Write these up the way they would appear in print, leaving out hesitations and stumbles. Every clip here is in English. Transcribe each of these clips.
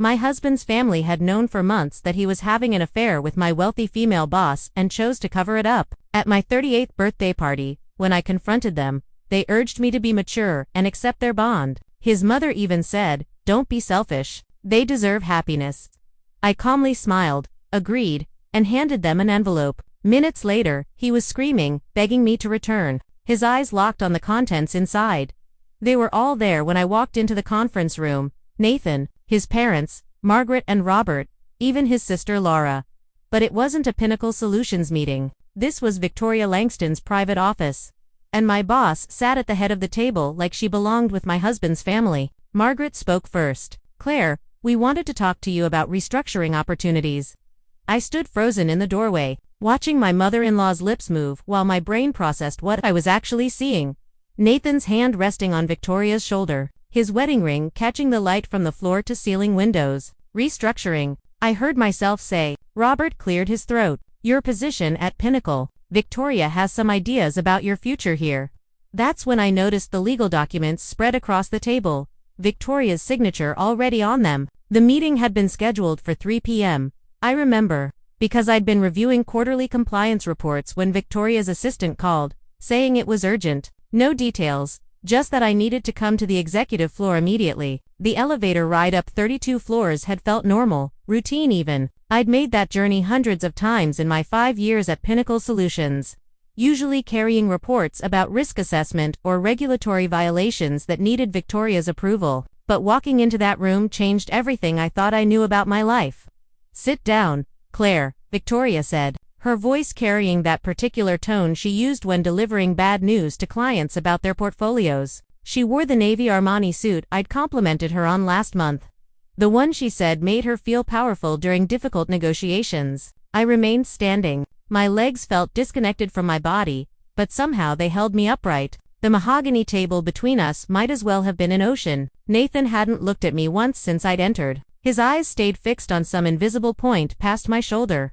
My husband's family had known for months that he was having an affair with my wealthy female boss and chose to cover it up. At my 38th birthday party, when I confronted them, they urged me to be mature and accept their bond. His mother even said, "Don't be selfish. They deserve happiness." I calmly smiled, agreed, and handed them an envelope. Minutes later, he was screaming, begging me to return. His eyes locked on the contents inside. They were all there when I walked into the conference room: Nathan, his parents, Margaret and Robert, even his sister Laura. But it wasn't a Pinnacle Solutions meeting. This was Victoria Langston's private office. And my boss sat at the head of the table like she belonged with my husband's family. Margaret spoke first. "Claire, we wanted to talk to you about restructuring opportunities." I stood frozen in the doorway, watching my mother-in-law's lips move while my brain processed what I was actually seeing. Nathan's hand resting on Victoria's shoulder, his wedding ring catching the light from the floor-to-ceiling windows. "Restructuring," I heard myself say. Robert cleared his throat. "Your position at Pinnacle. Victoria has some ideas about your future here." That's when I noticed the legal documents spread across the table, Victoria's signature already on them. The meeting had been scheduled for 3 p.m. I remember, because I'd been reviewing quarterly compliance reports when Victoria's assistant called, saying it was urgent. No details, just that I needed to come to the executive floor immediately. The elevator ride up 32 floors had felt normal, routine even. I'd made that journey hundreds of times in my 5 years at Pinnacle Solutions, usually carrying reports about risk assessment or regulatory violations that needed Victoria's approval. But walking into that room changed everything I thought I knew about my life. "Sit down, Claire," Victoria said, her voice carrying that particular tone she used when delivering bad news to clients about their portfolios. She wore the navy Armani suit I'd complimented her on last month. The one she said made her feel powerful during difficult negotiations. I remained standing. My legs felt disconnected from my body, but somehow they held me upright. The mahogany table between us might as well have been an ocean. Nathan hadn't looked at me once since I'd entered. His eyes stayed fixed on some invisible point past my shoulder,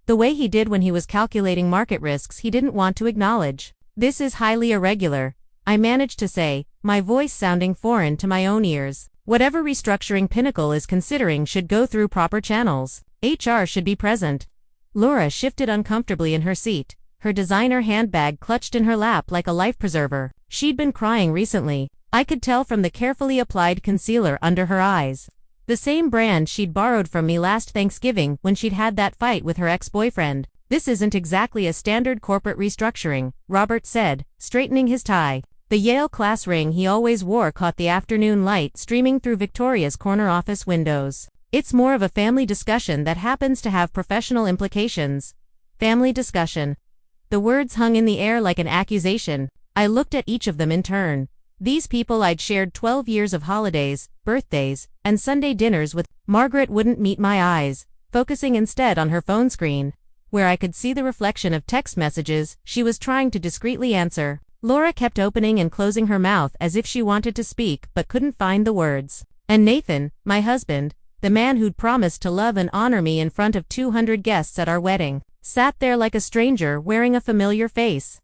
the way he did when he was calculating market risks he didn't want to acknowledge. "This is highly irregular," I managed to say, my voice sounding foreign to my own ears. "Whatever restructuring Pinnacle is considering should go through proper channels. HR should be present." Laura shifted uncomfortably in her seat, her designer handbag clutched in her lap like a life preserver. She'd been crying recently. I could tell from the carefully applied concealer under her eyes. The same brand she'd borrowed from me last Thanksgiving when she'd had that fight with her ex-boyfriend. "This isn't exactly a standard corporate restructuring," Robert said, straightening his tie. The Yale class ring he always wore caught the afternoon light streaming through Victoria's corner office windows. "It's more of a family discussion that happens to have professional implications." Family discussion. The words hung in the air like an accusation. I looked at each of them in turn. These people I'd shared 12 years of holidays, birthdays, and Sunday dinners with. Margaret wouldn't meet my eyes, focusing instead on her phone screen, where I could see the reflection of text messages she was trying to discreetly answer. Laura kept opening and closing her mouth as if she wanted to speak but couldn't find the words. And Nathan, my husband, the man who'd promised to love and honor me in front of 200 guests at our wedding, sat there like a stranger wearing a familiar face.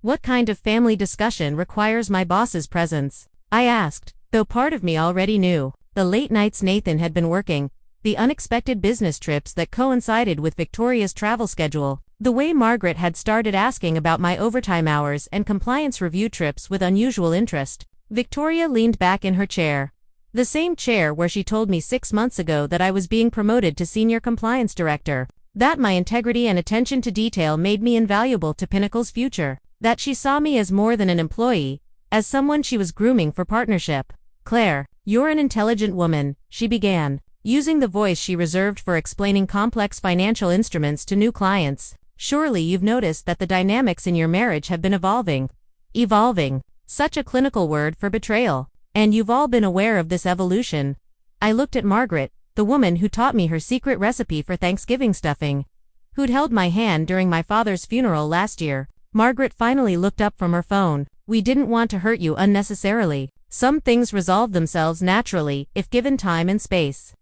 "What kind of family discussion requires my boss's presence?" I asked, though part of me already knew. The late nights Nathan had been working, the unexpected business trips that coincided with Victoria's travel schedule, the way Margaret had started asking about my overtime hours and compliance review trips with unusual interest. Victoria leaned back in her chair. The same chair where she told me 6 months ago that I was being promoted to senior compliance director. That my integrity and attention to detail made me invaluable to Pinnacle's future. That she saw me as more than an employee, as someone she was grooming for partnership. "Claire, you're an intelligent woman," she began, using the voice she reserved for explaining complex financial instruments to new clients. "Surely you've noticed that the dynamics in your marriage have been evolving." Evolving. Such a clinical word for betrayal. "And you've all been aware of this evolution." I looked at Margaret, the woman who taught me her secret recipe for Thanksgiving stuffing, who'd held my hand during my father's funeral last year. Margaret finally looked up from her phone. "We didn't want to hurt you unnecessarily. Some things resolve themselves naturally, if given time and space."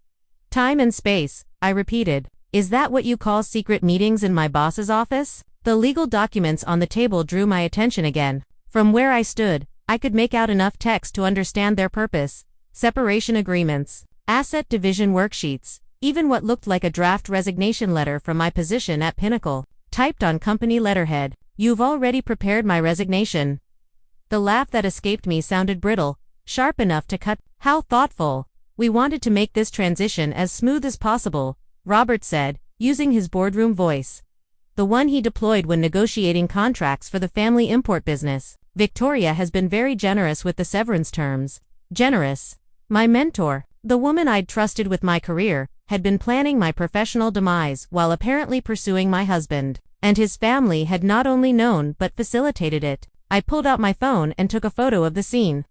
"Time and space," I repeated. "Is that what you call secret meetings in my boss's office?" The legal documents on the table drew my attention again. From where I stood, I could make out enough text to understand their purpose. Separation agreements. asset division worksheets, even what looked like a draft resignation letter from my position at Pinnacle, typed on company letterhead. "You've already prepared my resignation." The laugh that escaped me sounded brittle, sharp enough to cut. "How thoughtful. We wanted to make this transition as smooth as possible," Robert said, using his boardroom voice, the one he deployed when negotiating contracts for the family import business. "Victoria has been very generous with the severance terms." Generous. My mentor, the woman I'd trusted with my career, had been planning my professional demise while apparently pursuing my husband, and his family had not only known but facilitated it. I pulled out my phone and took a photo of the scene.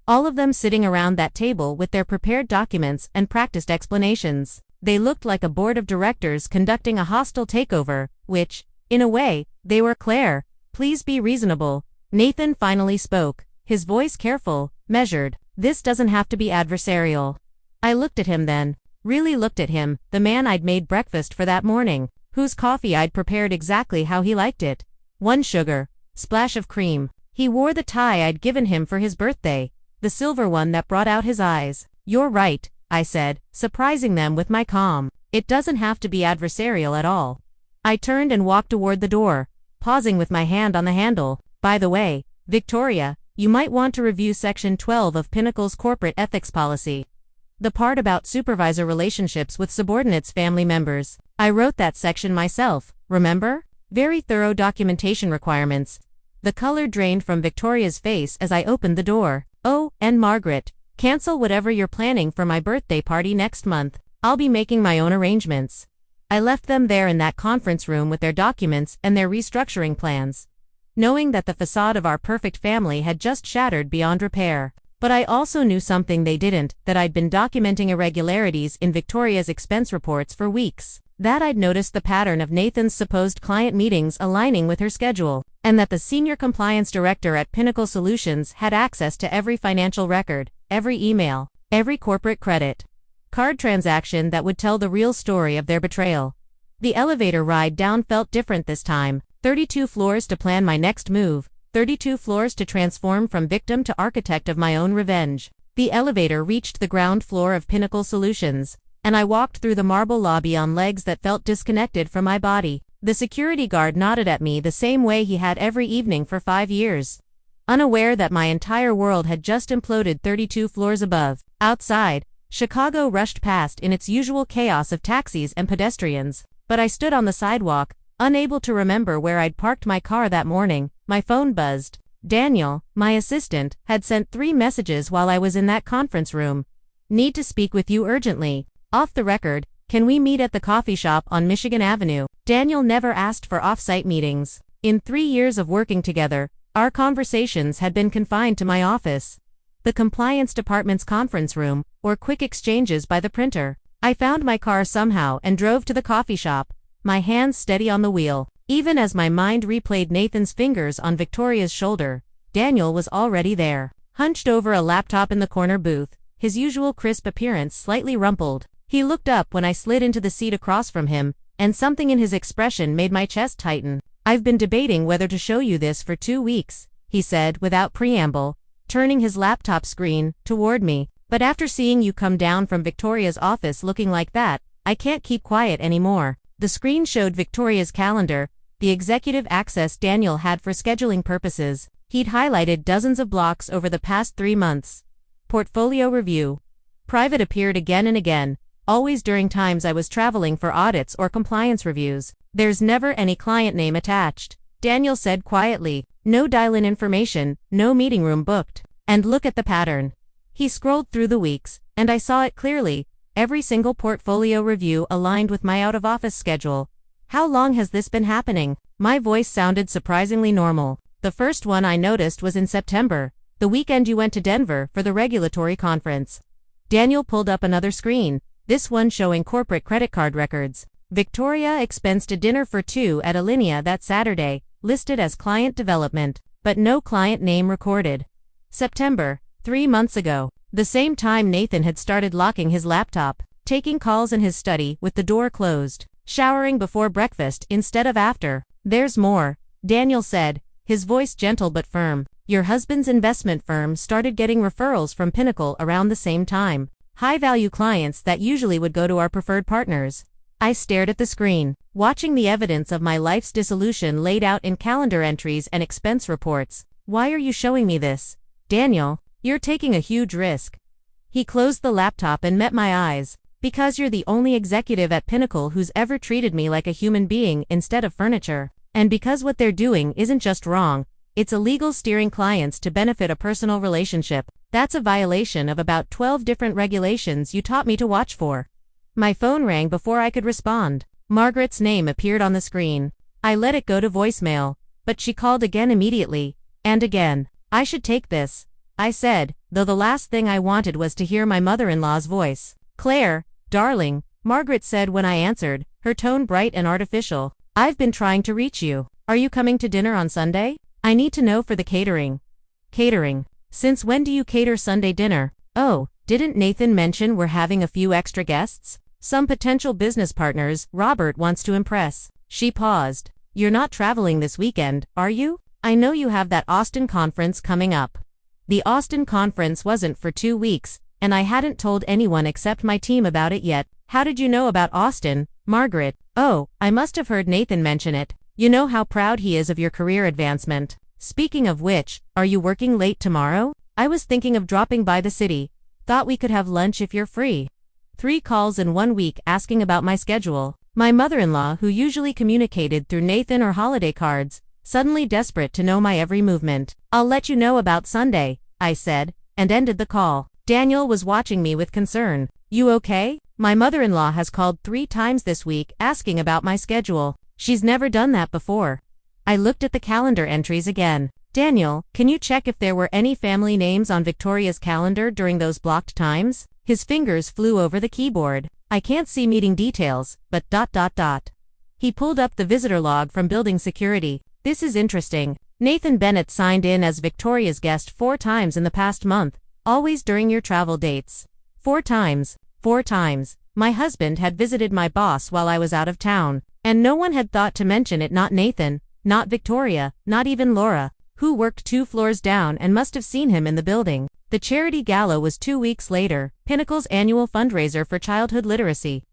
All of them sitting around that table with their prepared documents and practiced explanations. They looked like a board of directors conducting a hostile takeover, which, in a way, they were. "Claire, please be reasonable," Nathan finally spoke, his voice careful, measured. "This doesn't have to be adversarial." I looked at him then, really looked at him, the man I'd made breakfast for that morning, whose coffee I'd prepared exactly how he liked it. 1 sugar, splash of cream. He wore the tie I'd given him for his birthday, the silver one that brought out his eyes. "You're right," I said, surprising them with my calm. "It doesn't have to be adversarial at all." I turned and walked toward the door, pausing with my hand on the handle. "By the way, Victoria, you might want to review Section 12 of Pinnacle's corporate ethics policy. The part about supervisor relationships with subordinates' family members. I wrote that section myself, remember? Very thorough documentation requirements." The color drained from Victoria's face as I opened the door. "Oh, and Margaret, cancel whatever you're planning for my birthday party next month. I'll be making my own arrangements." I left them there in that conference room with their documents and their restructuring plans, knowing that the facade of our perfect family had just shattered beyond repair. But I also knew something they didn't, that I'd been documenting irregularities in Victoria's expense reports for weeks, that I'd noticed the pattern of Nathan's supposed client meetings aligning with her schedule, and that the senior compliance director at Pinnacle Solutions had access to every financial record, every email, every corporate credit card transaction that would tell the real story of their betrayal. The elevator ride down felt different this time. 32 floors to plan my next move, 32 floors to transform from victim to architect of my own revenge. The elevator reached the ground floor of Pinnacle Solutions, and I walked through the marble lobby on legs that felt disconnected from my body. The security guard nodded at me the same way he had every evening for 5 years, unaware that my entire world had just imploded 32 floors above. Outside, Chicago rushed past in its usual chaos of taxis and pedestrians, but I stood on the sidewalk, unable to remember where I'd parked my car that morning. My phone buzzed. Daniel, my assistant, had sent 3 messages while I was in that conference room. "Need to speak with you urgently. Off the record, can we meet at the coffee shop on Michigan Avenue?" Daniel never asked for off-site meetings. In 3 years of working together, our conversations had been confined to my office, the compliance department's conference room, or quick exchanges by the printer. I found my car somehow and drove to the coffee shop, my hands steady on the wheel. Even as my mind replayed Nathan's fingers on Victoria's shoulder, Daniel was already there, hunched over a laptop in the corner booth, his usual crisp appearance slightly rumpled. He looked up when I slid into the seat across from him, and something in his expression made my chest tighten. "I've been debating whether to show you this for 2 weeks, he said without preamble, turning his laptop screen toward me. "But after seeing you come down from Victoria's office looking like that, I can't keep quiet anymore." The screen showed Victoria's calendar, the executive access Daniel had for scheduling purposes. He'd highlighted dozens of blocks over the past 3 months. Portfolio review. Private appeared again and again, always during times I was traveling for audits or compliance reviews. "There's never any client name attached," Daniel said quietly. "No dial-in information, no meeting room booked. And look at the pattern." He scrolled through the weeks, and I saw it clearly. Every single portfolio review aligned with my out-of-office schedule. "How long has this been happening?" My voice sounded surprisingly normal. "The first one I noticed was in September, the weekend you went to Denver for the regulatory conference." Daniel pulled up another screen, this one showing corporate credit card records. "Victoria expensed a dinner for 2 at Alinea that Saturday, listed as client development, but no client name recorded." September, 3 months ago, the same time Nathan had started locking his laptop, taking calls in his study with the door closed, showering before breakfast instead of after. "There's more," Daniel said, his voice gentle but firm. "Your husband's investment firm started getting referrals from Pinnacle around the same time. High-value clients that usually would go to our preferred partners. I stared at the screen, watching the evidence of my life's dissolution laid out in calendar entries and expense reports. Why are you showing me this? Daniel, you're taking a huge risk. He closed the laptop and met my eyes. Because you're the only executive at Pinnacle who's ever treated me like a human being instead of furniture. And because what they're doing isn't just wrong, it's illegal steering clients to benefit a personal relationship. That's a violation of about 12 different regulations you taught me to watch for. My phone rang before I could respond. Margaret's name appeared on the screen. I let it go to voicemail, but she called again immediately, and again. I should take this, I said, though the last thing I wanted was to hear my mother-in-law's voice. Claire, darling, Margaret said when I answered, her tone bright and artificial. I've been trying to reach you. Are you coming to dinner on Sunday? I need to know for the catering. Catering. Since when do you cater Sunday dinner? Oh, didn't Nathan mention we're having a few extra guests? Some potential business partners Robert wants to impress. She paused. You're not traveling this weekend, are you? I know you have that Austin conference coming up. The Austin conference wasn't for 2 weeks, and I hadn't told anyone except my team about it yet. How did you know about Austin, Margaret? Oh, I must have heard Nathan mention it. You know how proud he is of your career advancement. Speaking of which, are you working late tomorrow? I was thinking of dropping by the city. Thought we could have lunch if you're free. 3 calls in 1 week asking about my schedule. My mother-in-law, who usually communicated through Nathan or holiday cards, suddenly desperate to know my every movement. I'll let you know about Sunday, I said, and ended the call. Daniel was watching me with concern. You okay? My mother-in-law has called 3 times this week asking about my schedule. She's never done that before. I looked at the calendar entries again. Daniel, can you check if there were any family names on Victoria's calendar during those blocked times? His fingers flew over the keyboard. I can't see meeting details, but ... He pulled up the visitor log from building security. This is interesting. Nathan Bennett signed in as Victoria's guest 4 times in the past month, always during your travel dates. 4 times. 4 times. My husband had visited my boss while I was out of town, and no one had thought to mention it. Not Nathan, not Victoria, not even Laura, who worked 2 floors down and must have seen him in the building. The charity gala was 2 weeks later, Pinnacle's annual fundraiser for childhood literacy.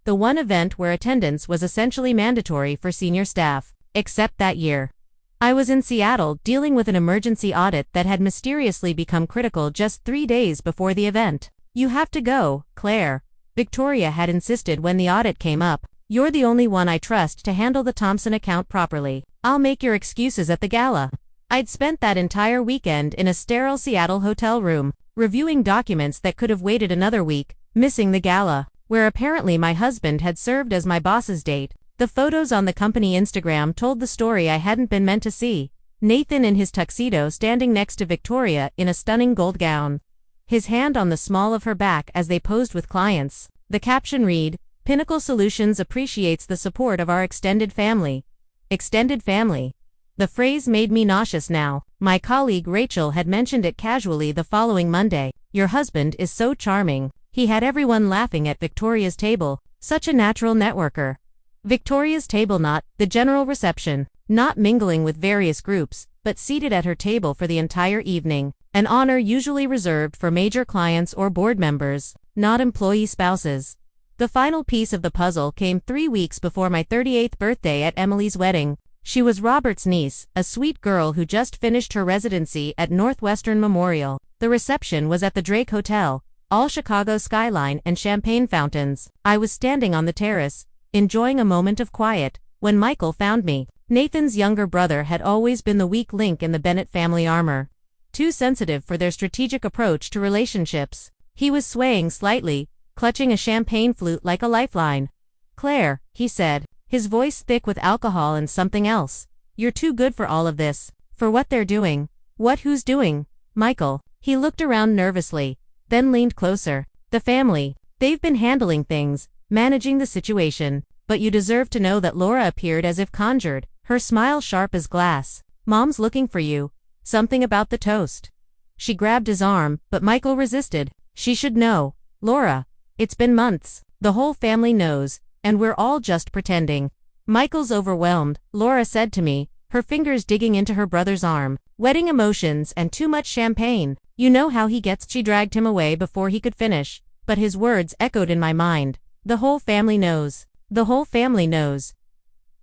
The one event where attendance was essentially mandatory for senior staff. Except that year. I was in Seattle dealing with an emergency audit that had mysteriously become critical just 3 days before the event. You have to go, Claire. Victoria had insisted when the audit came up. You're the only one I trust to handle the Thompson account properly. I'll make your excuses at the gala. I'd spent that entire weekend in a sterile Seattle hotel room, reviewing documents that could have waited another week, missing the gala, where apparently my husband had served as my boss's date. The photos on the company Instagram told the story I hadn't been meant to see. Nathan in his tuxedo standing next to Victoria in a stunning gold gown. His hand on the small of her back as they posed with clients. The caption read, Pinnacle Solutions appreciates the support of our extended family. Extended family. The phrase made me nauseous now. My colleague Rachel had mentioned it casually the following Monday. Your husband is so charming. He had everyone laughing at Victoria's table. Such a natural networker. Victoria's table, not the general reception, not mingling with various groups, but seated at her table for the entire evening, an honor usually reserved for major clients or board members, not employee spouses. The final piece of the puzzle came 3 weeks before my 38th birthday at Emily's wedding. She was Robert's niece, a sweet girl who just finished her residency at Northwestern Memorial. The reception was at the Drake Hotel, all Chicago skyline and champagne fountains. I was standing on the terrace, enjoying a moment of quiet, when Michael found me. Nathan's younger brother had always been the weak link in the Bennett family armor. Too sensitive for their strategic approach to relationships. He was swaying slightly, clutching a champagne flute like a lifeline. Claire, he said, his voice thick with alcohol and something else. You're too good for all of this. For what they're doing. What who's doing? Michael. He looked around nervously, then leaned closer. The family. They've been handling things, managing the situation, but you deserve to know that Laura appeared as if conjured, her smile sharp as glass. Mom's looking for you. Something about the toast. She grabbed his arm, but Michael resisted. She should know. Laura. It's been months. The whole family knows, and we're all just pretending. Michael's overwhelmed, Laura said to me, her fingers digging into her brother's arm. Wedding emotions and too much champagne. You know how he gets. She dragged him away before he could finish. but his words echoed in my mind. The whole family knows. The whole family knows.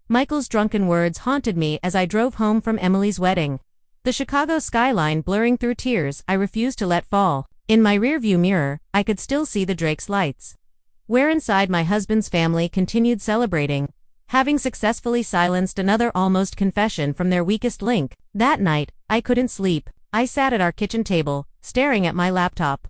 Michael's drunken words haunted me as I drove home from Emily's wedding. The Chicago skyline blurring through tears I refused to let fall. In my rearview mirror, I could still see the Drake's lights. Where inside my husband's family continued celebrating, having successfully silenced another almost confession from their weakest link. That night, I couldn't sleep. I sat at our kitchen table, staring at my laptop.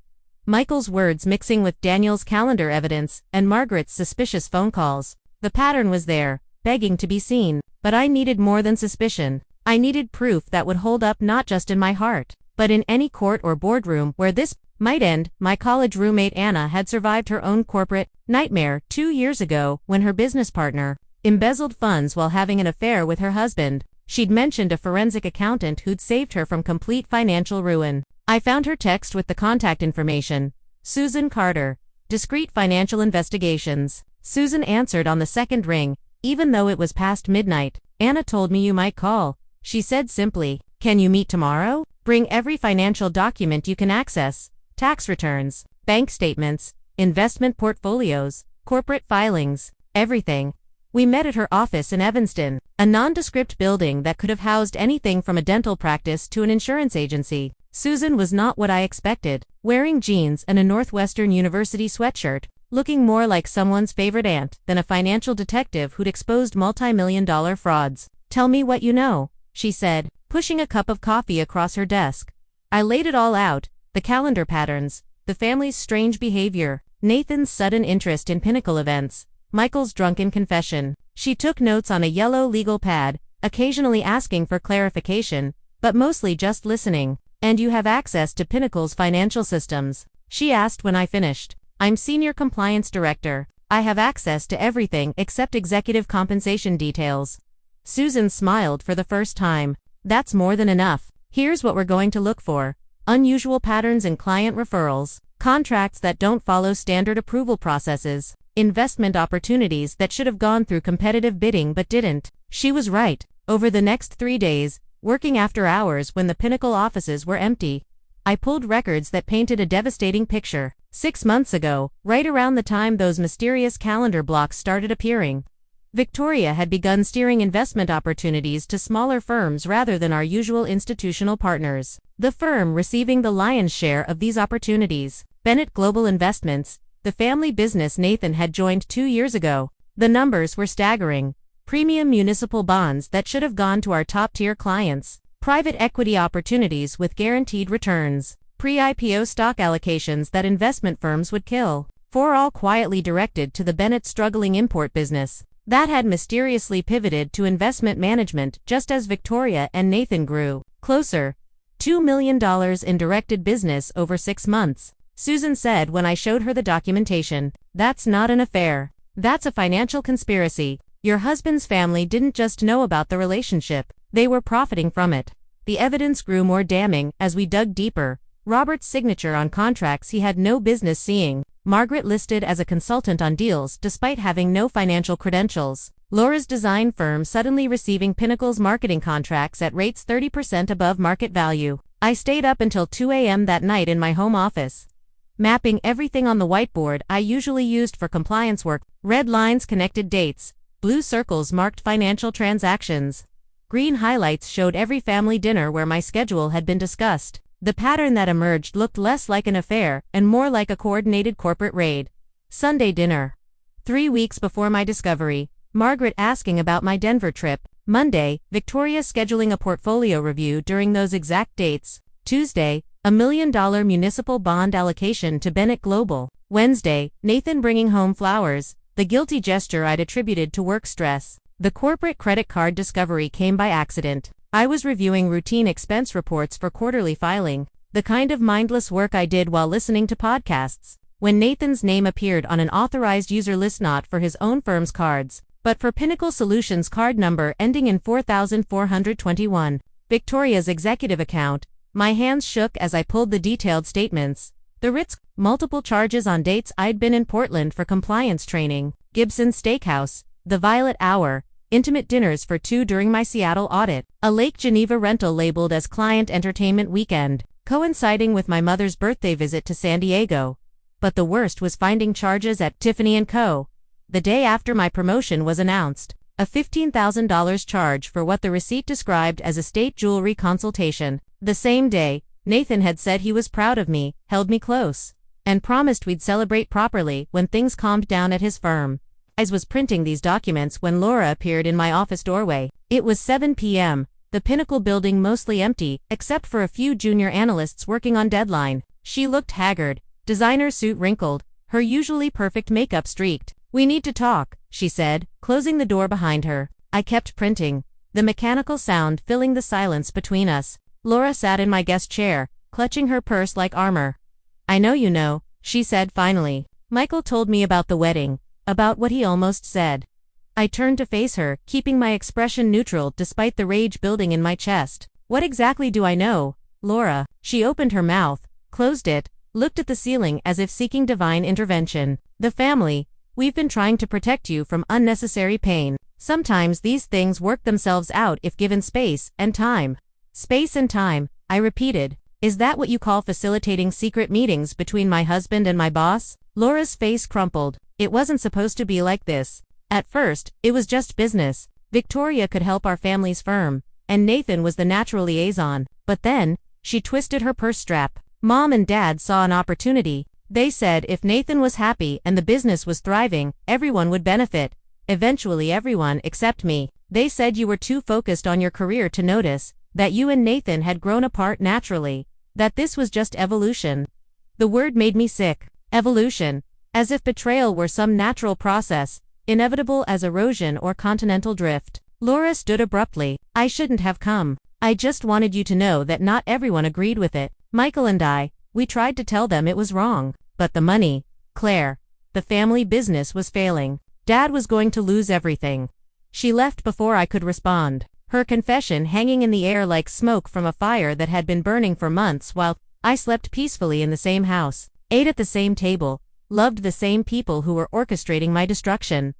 Michael's words mixing with Daniel's calendar evidence and Margaret's suspicious phone calls. The pattern was there, begging to be seen, but I needed more than suspicion. I needed proof that would hold up not just in my heart, but in any court or boardroom where this might end. My college roommate Anna had survived her own corporate nightmare 2 years ago when her business partner embezzled funds while having an affair with her husband. She'd mentioned a forensic accountant who'd saved her from complete financial ruin. I found her text with the contact information. Susan Carter, Discreet Financial Investigations. Susan answered on the second ring, even though it was past midnight. Anna told me you might call. She said simply, "Can you meet tomorrow? Bring every financial document you can access. Tax returns, bank statements, investment portfolios, corporate filings, everything." We met at her office in Evanston, a nondescript building that could have housed anything from a dental practice to an insurance agency. Susan was not what I expected, wearing jeans and a Northwestern University sweatshirt, looking more like someone's favorite aunt than a financial detective who'd exposed multi-million-dollar frauds. "Tell me what you know," she said, pushing a cup of coffee across her desk. I laid it all out. The calendar patterns, the family's strange behavior, Nathan's sudden interest in Pinnacle events, Michael's drunken confession. She took notes on a yellow legal pad, occasionally asking for clarification, but mostly just listening. "And you have access to Pinnacle's financial systems?" she asked when I finished. "I'm Senior Compliance Director. I have access to everything except executive compensation details." Susan smiled for the first time. "That's more than enough. Here's what we're going to look for. Unusual patterns in client referrals, contracts that don't follow standard approval processes, investment opportunities that should have gone through competitive bidding but didn't." She was right. Over the next 3 days, working after hours when the Pinnacle offices were empty, I pulled records that painted a devastating picture. 6 months ago, right around the time those mysterious calendar blocks started appearing, Victoria had begun steering investment opportunities to smaller firms rather than our usual institutional partners. The firm receiving the lion's share of these opportunities, Bennett Global Investments, the family business Nathan had joined 2 years ago. The numbers were staggering. Premium municipal bonds that should have gone to our top-tier clients, private equity opportunities with guaranteed returns, pre-IPO stock allocations that investment firms would kill, for all quietly directed to the Bennett struggling import business that had mysteriously pivoted to investment management just as Victoria and Nathan grew closer. $2 million in directed business over 6 months, Susan said when I showed her the documentation. "That's not an affair. That's a financial conspiracy. Your husband's family didn't just know about the relationship, they were profiting from it." The evidence grew more damning as we dug deeper. Robert's signature on contracts he had no business seeing. Margaret listed as a consultant on deals despite having no financial credentials. Laura's design firm suddenly receiving Pinnacle's marketing contracts at rates 30% above market value. I stayed up until 2 a.m. that night in my home office, mapping everything on the whiteboard I usually used for compliance work. Red lines connected dates, blue circles marked financial transactions, green highlights showed every family dinner where my schedule had been discussed. The pattern that emerged looked less like an affair and more like a coordinated corporate raid. Sunday dinner. 3 weeks before my discovery, Margaret asking about my Denver trip. Monday, Victoria scheduling a portfolio review during those exact dates. Tuesday, $1 million municipal bond allocation to Bennett Global. Wednesday, Nathan bringing home flowers, the guilty gesture I'd attributed to work stress. The corporate credit card discovery came by accident. I was reviewing routine expense reports for quarterly filing, the kind of mindless work I did while listening to podcasts, when Nathan's name appeared on an authorized user list not for his own firm's cards, but for Pinnacle Solutions card number ending in 4421. Victoria's executive account. My hands shook as I pulled the detailed statements. The Ritz, multiple charges on dates I'd been in Portland for compliance training, Gibson's Steakhouse, the Violet Hour, intimate dinners for 2 during my Seattle audit, a Lake Geneva rental labeled as Client Entertainment Weekend, coinciding with my mother's birthday visit to San Diego. but the worst was finding charges at Tiffany & Co. The day after my promotion was announced, a $15,000 charge for what the receipt described as estate jewelry consultation. The same day, Nathan had said he was proud of me, held me close, and promised we'd celebrate properly when things calmed down at his firm. I was printing these documents when Laura appeared in my office doorway. It was 7 p.m., the Pinnacle building mostly empty, except for a few junior analysts working on deadline. She looked haggard, designer suit wrinkled, her usually perfect makeup streaked. "We need to talk," she said, closing the door behind her. I kept printing, the mechanical sound filling the silence between us. Laura sat in my guest chair, clutching her purse like armor. "I know you know," she said finally. "Michael told me about the wedding, about what he almost said." I turned to face her, keeping my expression neutral despite the rage building in my chest. "What exactly do I know, Laura?" She opened her mouth, closed it, looked at the ceiling as if seeking divine intervention. "The family, we've been trying to protect you from unnecessary pain. Sometimes these things work themselves out if given space and time." "Space and time," I repeated. "Is that what you call facilitating secret meetings between my husband and my boss?" Laura's face crumpled. "It wasn't supposed to be like this. At first, it was just business. Victoria could help our family's firm, and Nathan was the natural liaison. But then, she twisted her purse strap. Mom and Dad saw an opportunity. They said if Nathan was happy and the business was thriving, everyone would benefit. Eventually everyone except me. They said you were too focused on your career to notice that you and Nathan had grown apart naturally, that this was just evolution." The word made me sick. Evolution. As if betrayal were some natural process, inevitable as erosion or continental drift. Laura stood abruptly. "I shouldn't have come. I just wanted you to know that not everyone agreed with it. Michael and I, we tried to tell them it was wrong. But the money, Claire, the family business was failing. Dad was going to lose everything." She left before I could respond, her confession hanging in the air like smoke from a fire that had been burning for months while I slept peacefully in the same house, ate at the same table, loved the same people who were orchestrating my destruction.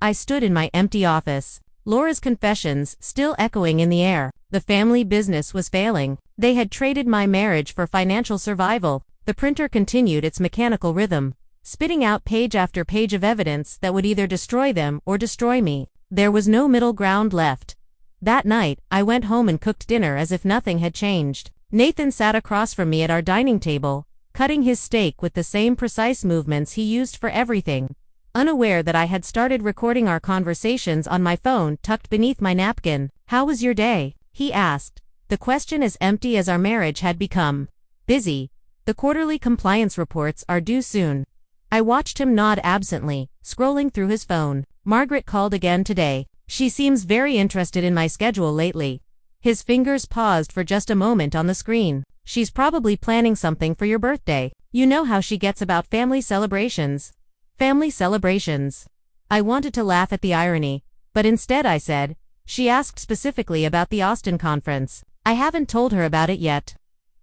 I stood in my empty office, Laura's confessions still echoing in the air. The family business was failing. They had traded my marriage for financial survival. The printer continued its mechanical rhythm, spitting out page after page of evidence that would either destroy them or destroy me. There was no middle ground left. That night, I went home and cooked dinner as if nothing had changed. Nathan sat across from me at our dining table, cutting his steak with the same precise movements he used for everything. Unaware that I had started recording our conversations on my phone tucked beneath my napkin. "How was your day?" he asked, the question as empty as our marriage had become. "Busy. The quarterly compliance reports are due soon." I watched him nod absently, scrolling through his phone. "Margaret called again today. She seems very interested in my schedule lately." His fingers paused for just a moment on the screen. "She's probably planning something for your birthday. You know how she gets about family celebrations." Family celebrations. I wanted to laugh at the irony, but instead I said, "She asked specifically about the Austin conference. I haven't told her about it yet."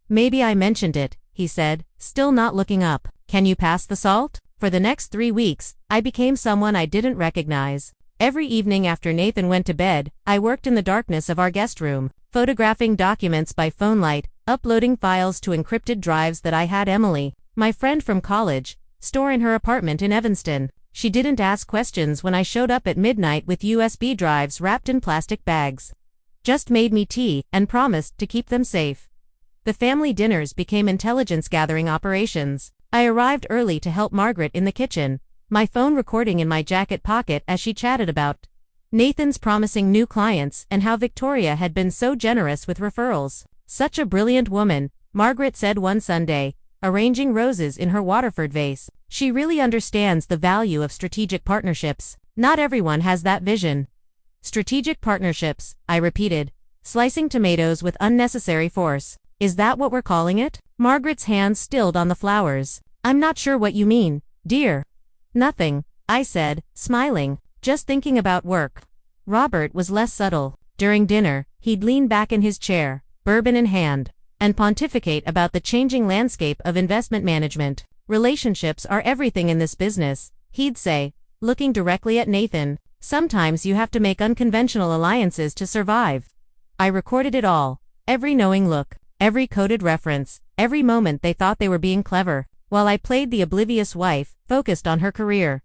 "Maybe I mentioned it," he said, still not looking up. "Can you pass the salt?" For the next 3 weeks, I became someone I didn't recognize. Every evening after Nathan went to bed, I worked in the darkness of our guest room, photographing documents by phone light, uploading files to encrypted drives that I had Emily, my friend from college, store in her apartment in Evanston. She didn't ask questions when I showed up at midnight with USB drives wrapped in plastic bags. Just made me tea and promised to keep them safe. The family dinners became intelligence gathering operations. I arrived early to help Margaret in the kitchen, my phone recording in my jacket pocket as she chatted about Nathan's promising new clients and how Victoria had been so generous with referrals. "Such a brilliant woman," Margaret said one Sunday, arranging roses in her Waterford vase. "She really understands the value of strategic partnerships. Not everyone has that vision." "Strategic partnerships," I repeated, slicing tomatoes with unnecessary force. "Is that what we're calling it?" Margaret's hands stilled on the flowers. "I'm not sure what you mean, dear." "Nothing," I said, smiling, "just thinking about work." Robert was less subtle. During dinner, he'd lean back in his chair, bourbon in hand, and pontificate about the changing landscape of investment management. "Relationships are everything in this business," he'd say, looking directly at Nathan. "Sometimes you have to make unconventional alliances to survive." I recorded it all. Every knowing look, every coded reference, every moment they thought they were being clever. while I played the oblivious wife, focused on her career.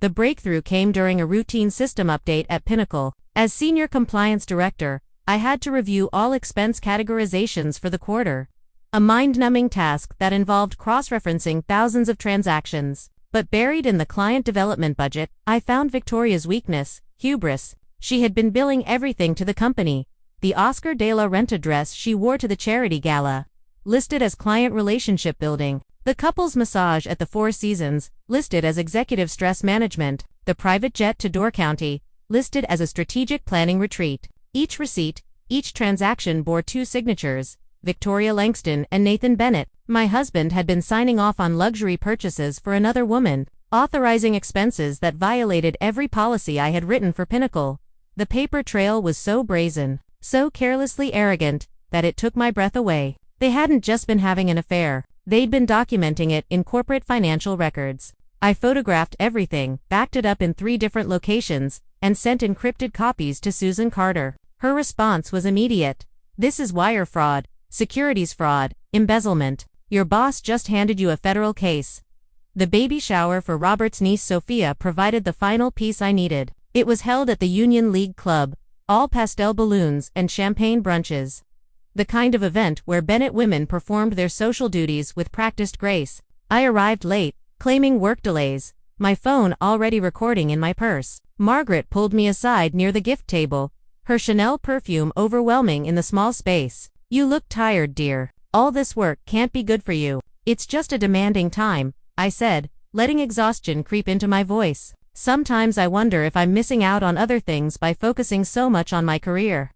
The breakthrough came during a routine system update at Pinnacle. As Senior Compliance Director, I had to review all expense categorizations for the quarter. A mind-numbing task that involved cross-referencing thousands of transactions. But buried in the client development budget, I found Victoria's weakness: hubris. She had been billing everything to the company. The Oscar de la Renta dress she wore to the charity gala, listed as client relationship building. The couple's massage at the Four Seasons, listed as executive stress management. The private jet to Door County, listed as a strategic planning retreat. Each receipt, each transaction bore two signatures: Victoria Langston and Nathan Bennett. My husband had been signing off on luxury purchases for another woman, authorizing expenses that violated every policy I had written for Pinnacle. The paper trail was so brazen, so carelessly arrogant, that it took my breath away. They hadn't just been having an affair, they'd been documenting it in corporate financial records. I photographed everything, backed it up in 3 different locations, and sent encrypted copies to Susan Carter. Her response was immediate. "This is wire fraud, securities fraud, embezzlement. Your boss just handed you a federal case." The baby shower for Robert's niece Sophia provided the final piece I needed. It was held at the Union League Club, all pastel balloons and champagne brunches. The kind of event where Bennett women performed their social duties with practiced grace. I arrived late, claiming work delays, my phone already recording in my purse. Margaret pulled me aside near the gift table, her Chanel perfume overwhelming in the small space. "You look tired, dear. All this work can't be good for you." "It's just a demanding time," I said, letting exhaustion creep into my voice. "Sometimes I wonder if I'm missing out on other things by focusing so much on my career."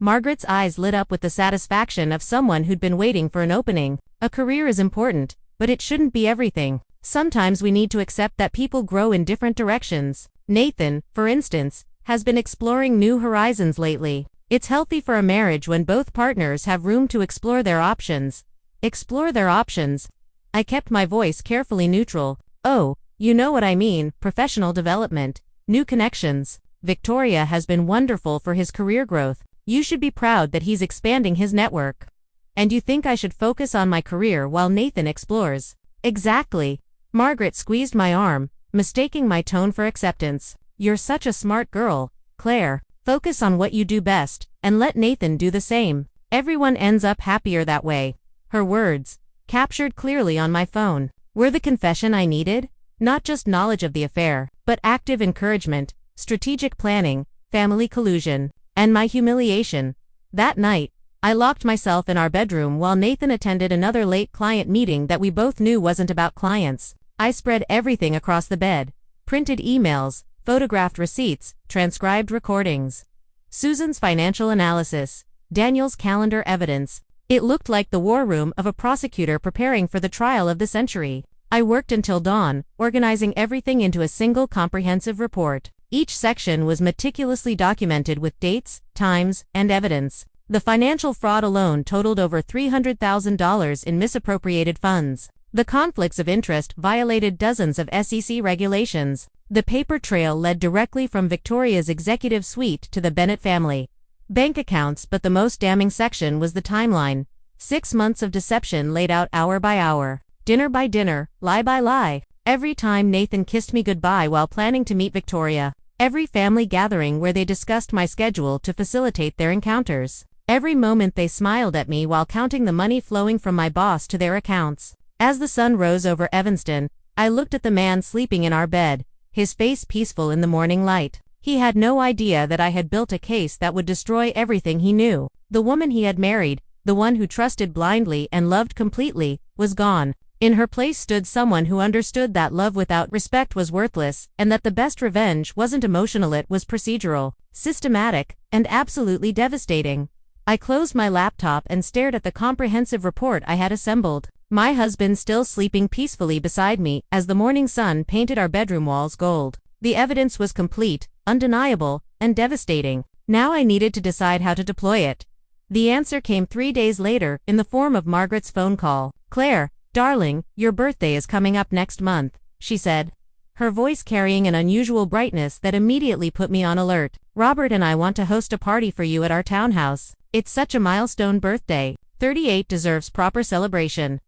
Margaret's eyes lit up with the satisfaction of someone who'd been waiting for an opening. A career is important, but it shouldn't be everything. Sometimes we need to accept that people grow in different directions. Nathan, for instance, has been exploring new horizons lately. It's healthy for a marriage when both partners have room to explore their options. Explore their options. I kept my voice carefully neutral. "Oh, you know what I mean, professional development, new connections. Victoria has been wonderful for his career growth. You should be proud that he's expanding his network. And you think I should focus on my career while Nathan explores?" "Exactly." Margaret squeezed my arm, mistaking my tone for acceptance. "You're such a smart girl, Claire. Focus on what you do best, and let Nathan do the same. Everyone ends up happier that way." Her words, captured clearly on my phone, were the confession I needed. Not just knowledge of the affair, but active encouragement, strategic planning, family collusion, and my humiliation. That night, I locked myself in our bedroom while Nathan attended another late client meeting that we both knew wasn't about clients. I spread everything across the bed: printed emails, photographed receipts, transcribed recordings, Susan's financial analysis, Daniel's calendar evidence. It looked like the war room of a prosecutor preparing for the trial of the century. I worked until dawn, organizing everything into a single comprehensive report. Each section was meticulously documented with dates, times, and evidence. The financial fraud alone totaled over $300,000 in misappropriated funds. The conflicts of interest violated dozens of SEC regulations. The paper trail led directly from Victoria's executive suite to the Bennett family bank accounts, but the most damning section was the timeline. 6 months of deception laid out hour by hour, dinner by dinner, lie by lie. Every time Nathan kissed me goodbye while planning to meet Victoria. Every family gathering where they discussed my schedule to facilitate their encounters. Every moment they smiled at me while counting the money flowing from my boss to their accounts. As the sun rose over Evanston, I looked at the man sleeping in our bed, his face peaceful in the morning light. He had no idea that I had built a case that would destroy everything he knew. The woman he had married, the one who trusted blindly and loved completely, was gone. In her place stood someone who understood that love without respect was worthless, and that the best revenge wasn't emotional, it was procedural, systematic, and absolutely devastating. I closed my laptop and stared at the comprehensive report I had assembled. My husband still sleeping peacefully beside me as the morning sun painted our bedroom walls gold. The evidence was complete, undeniable, and devastating. Now I needed to decide how to deploy it. The answer came 3 days later in the form of Margaret's phone call. "Claire, darling, your birthday is coming up next month," she said, her voice carrying an unusual brightness that immediately put me on alert. "Robert and I want to host a party for you at our townhouse. It's such a milestone birthday. 38 deserves proper celebration."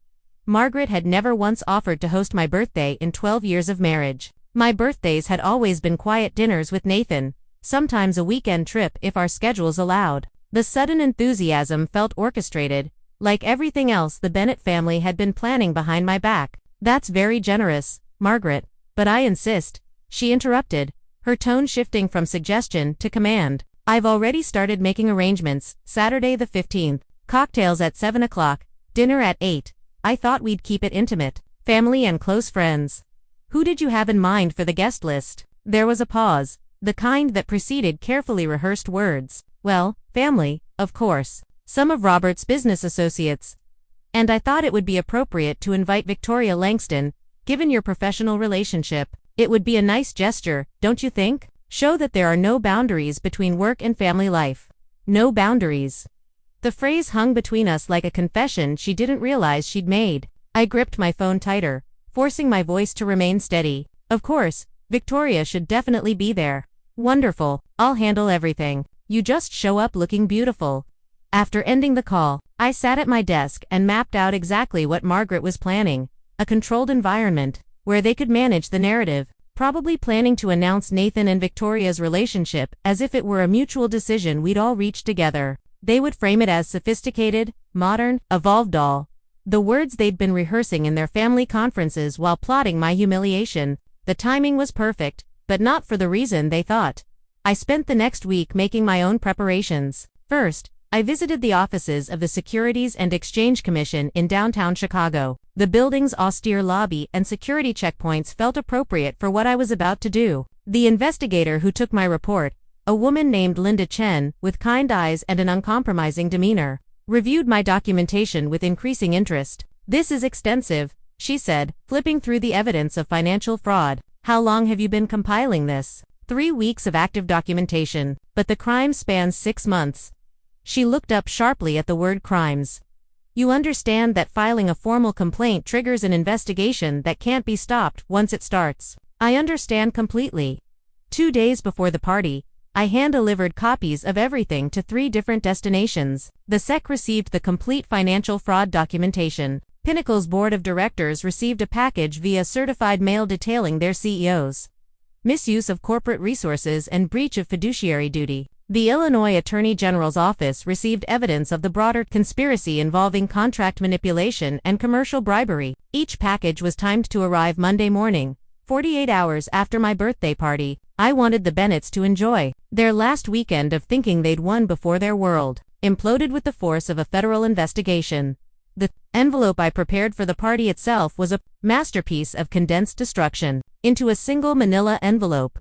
Margaret had never once offered to host my birthday in 12 years of marriage. My birthdays had always been quiet dinners with Nathan, sometimes a weekend trip if our schedules allowed. The sudden enthusiasm felt orchestrated, like everything else the Bennett family had been planning behind my back. "That's very generous, Margaret, but I insist," she interrupted, her tone shifting from suggestion to command. "I've already started making arrangements. Saturday the 15th, cocktails at 7 o'clock, dinner at 8. I thought we'd keep it intimate. Family and close friends." "Who did you have in mind for the guest list?" There was a pause, the kind that preceded carefully rehearsed words. "Well, family, of course. Some of Robert's business associates. And I thought it would be appropriate to invite Victoria Langston, given your professional relationship. It would be a nice gesture, don't you think? Show that there are no boundaries between work and family life." No boundaries. The phrase hung between us like a confession she didn't realize she'd made. I gripped my phone tighter, forcing my voice to remain steady. "Of course, Victoria should definitely be there." "Wonderful, I'll handle everything. You just show up looking beautiful." After ending the call, I sat at my desk and mapped out exactly what Margaret was planning, a controlled environment, where they could manage the narrative, probably planning to announce Nathan and Victoria's relationship as if it were a mutual decision we'd all reached together. They would frame it as sophisticated, modern, evolved all. The words they'd been rehearsing in their family conferences while plotting my humiliation. The timing was perfect, but not for the reason they thought. I spent the next week making my own preparations. First, I visited the offices of the Securities and Exchange Commission in downtown Chicago. The building's austere lobby and security checkpoints felt appropriate for what I was about to do. The investigator who took my report, a woman named Linda Chen, with kind eyes and an uncompromising demeanor, reviewed my documentation with increasing interest. "This is extensive," she said, flipping through the evidence of financial fraud. "How long have you been compiling this?" 3 weeks of active documentation, but the crime spans 6 months. She looked up sharply at the word crimes. "You understand that filing a formal complaint triggers an investigation that can't be stopped once it starts." "I understand completely." 2 days before the party, I hand-delivered copies of everything to 3 different destinations. The SEC received the complete financial fraud documentation. Pinnacle's board of directors received a package via certified mail detailing their CEO's misuse of corporate resources and breach of fiduciary duty. The Illinois Attorney General's office received evidence of the broader conspiracy involving contract manipulation and commercial bribery. Each package was timed to arrive Monday morning, 48 hours after my birthday party. I wanted the Bennetts to enjoy their last weekend of thinking they'd won before their world imploded with the force of a federal investigation. The envelope I prepared for the party itself was a masterpiece of condensed destruction. Into a single manila envelope,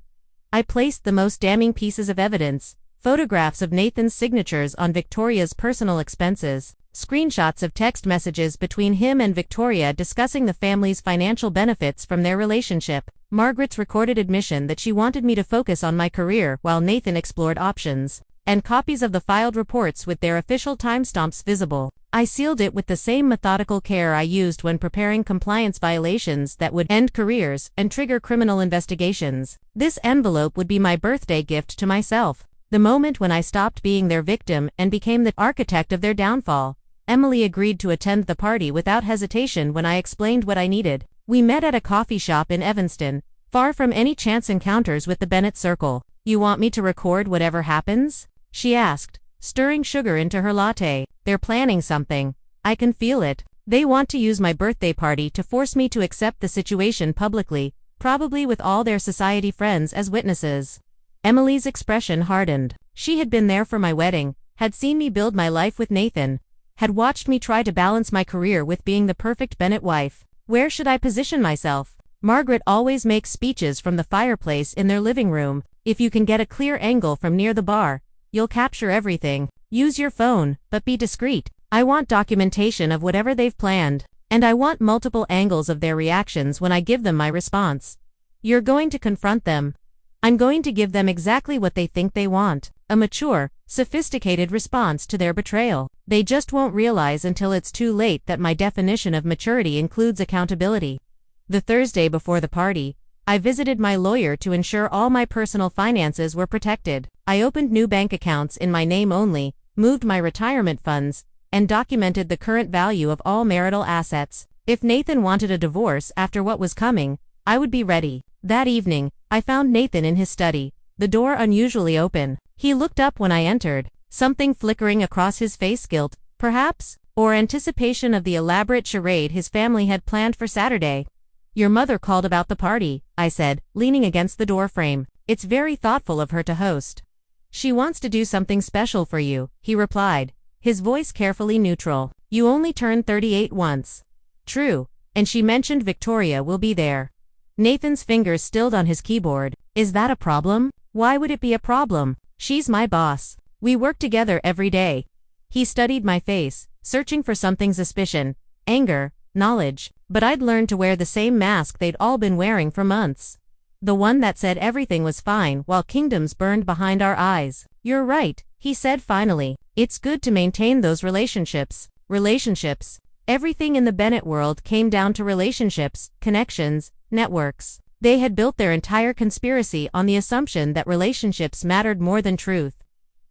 I placed the most damning pieces of evidence: photographs of Nathan's signatures on Victoria's personal expenses, screenshots of text messages between him and Victoria discussing the family's financial benefits from their relationship, Margaret's recorded admission that she wanted me to focus on my career while Nathan explored options, and copies of the filed reports with their official timestamps visible. I sealed it with the same methodical care I used when preparing compliance violations that would end careers and trigger criminal investigations. This envelope would be my birthday gift to myself, the moment when I stopped being their victim and became the architect of their downfall. Emily agreed to attend the party without hesitation when I explained what I needed. We met at a coffee shop in Evanston, far from any chance encounters with the Bennett circle. "You want me to record whatever happens?" she asked, stirring sugar into her latte. "They're planning something. I can feel it. They want to use my birthday party to force me to accept the situation publicly, probably with all their society friends as witnesses." Emily's expression hardened. She had been there for my wedding, had seen me build my life with Nathan, had watched me try to balance my career with being the perfect Bennett wife. Where should I position myself? Margaret always makes speeches from the fireplace in their living room. If you can get a clear angle from near the bar, you'll capture everything. Use your phone, but be discreet. I want documentation of whatever they've planned, and I want multiple angles of their reactions when I give them my response. You're going to confront them. I'm going to give them exactly what they think they want, a mature, sophisticated response to their betrayal. They just won't realize until it's too late that my definition of maturity includes accountability. The Thursday before the party, I visited my lawyer to ensure all my personal finances were protected. I opened new bank accounts in my name only, moved my retirement funds, and documented the current value of all marital assets. If Nathan wanted a divorce after what was coming, I would be ready. That evening, I found Nathan in his study, the door unusually open. He looked up when I entered, something flickering across his face, guilt, perhaps, or anticipation of the elaborate charade his family had planned for Saturday. "Your mother called about the party," I said, leaning against the doorframe. "It's very thoughtful of her to host." "She wants to do something special for you," he replied, his voice carefully neutral. "You only turned 38 once." "True, and she mentioned Victoria will be there." Nathan's fingers stilled on his keyboard. "Is that a problem?" "Why would it be a problem? She's my boss. We work together every day." He studied my face, searching for something: suspicion, anger, knowledge. But I'd learned to wear the same mask they'd all been wearing for months. The one that said everything was fine while kingdoms burned behind our eyes. "You're right," he said finally. "It's good to maintain those relationships." Relationships. Everything in the Bennett world came down to relationships, connections, networks. They had built their entire conspiracy on the assumption that relationships mattered more than truth.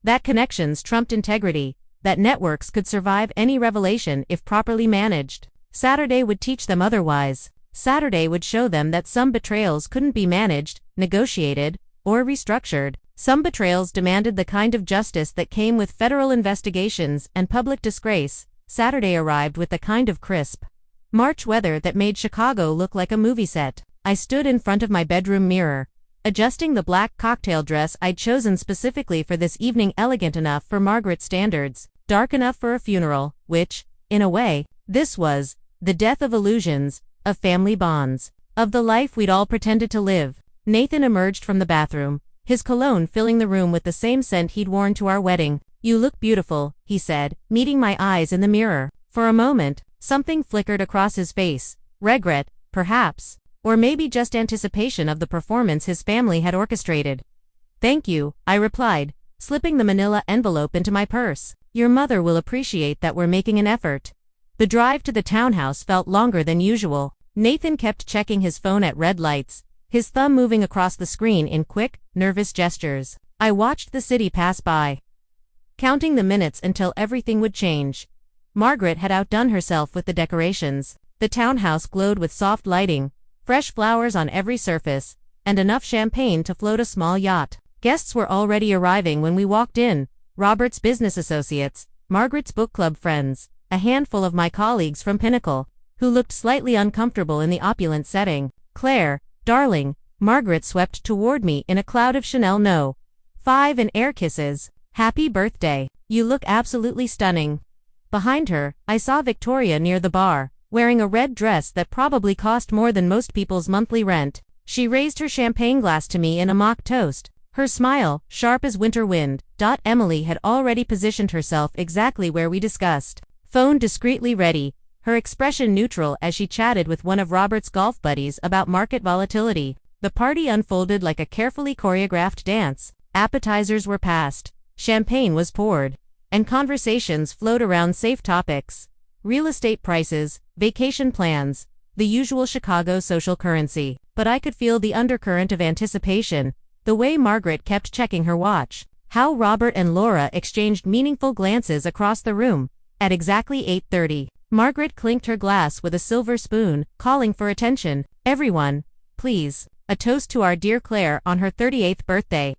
That connections trumped integrity, that networks could survive any revelation if properly managed. Saturday would teach them otherwise. Saturday would show them that some betrayals couldn't be managed, negotiated, or restructured. Some betrayals demanded the kind of justice that came with federal investigations and public disgrace. Saturday arrived with the kind of crisp March weather that made Chicago look like a movie set. I stood in front of my bedroom mirror, adjusting the black cocktail dress I'd chosen specifically for this evening, elegant enough for Margaret's standards, dark enough for a funeral, which, in a way, this was the death of illusions, of family bonds, of the life we'd all pretended to live. Nathan emerged from the bathroom, his cologne filling the room with the same scent he'd worn to our wedding. "You look beautiful," he said, meeting my eyes in the mirror. For a moment, something flickered across his face. Regret, perhaps, or maybe just anticipation of the performance his family had orchestrated. "Thank you," I replied, slipping the manila envelope into my purse. "Your mother will appreciate that we're making an effort." The drive to the townhouse felt longer than usual. Nathan kept checking his phone at red lights, his thumb moving across the screen in quick, nervous gestures. I watched the city pass by, counting the minutes until everything would change. Margaret had outdone herself with the decorations. The townhouse glowed with soft lighting, fresh flowers on every surface, and enough champagne to float a small yacht. Guests were already arriving when we walked in: Robert's business associates, Margaret's book club friends, a handful of my colleagues from Pinnacle, who looked slightly uncomfortable in the opulent setting. "Claire, darling," Margaret swept toward me in a cloud of Chanel No. 5 and air kisses. "Happy birthday. You look absolutely stunning." Behind her, I saw Victoria near the bar, wearing a red dress that probably cost more than most people's monthly rent. She raised her champagne glass to me in a mock toast, her smile sharp as winter wind. Emily had already positioned herself exactly where we discussed. Phone discreetly ready, her expression neutral as she chatted with one of Robert's golf buddies about market volatility. The party unfolded like a carefully choreographed dance. Appetizers were passed, champagne was poured, and conversations flowed around safe topics: real estate prices, vacation plans, the usual Chicago social currency. But I could feel the undercurrent of anticipation, the way Margaret kept checking her watch, how Robert and Laura exchanged meaningful glances across the room. At exactly 8:30, Margaret clinked her glass with a silver spoon, calling for attention. "Everyone, please, a toast to our dear Claire on her 38th birthday."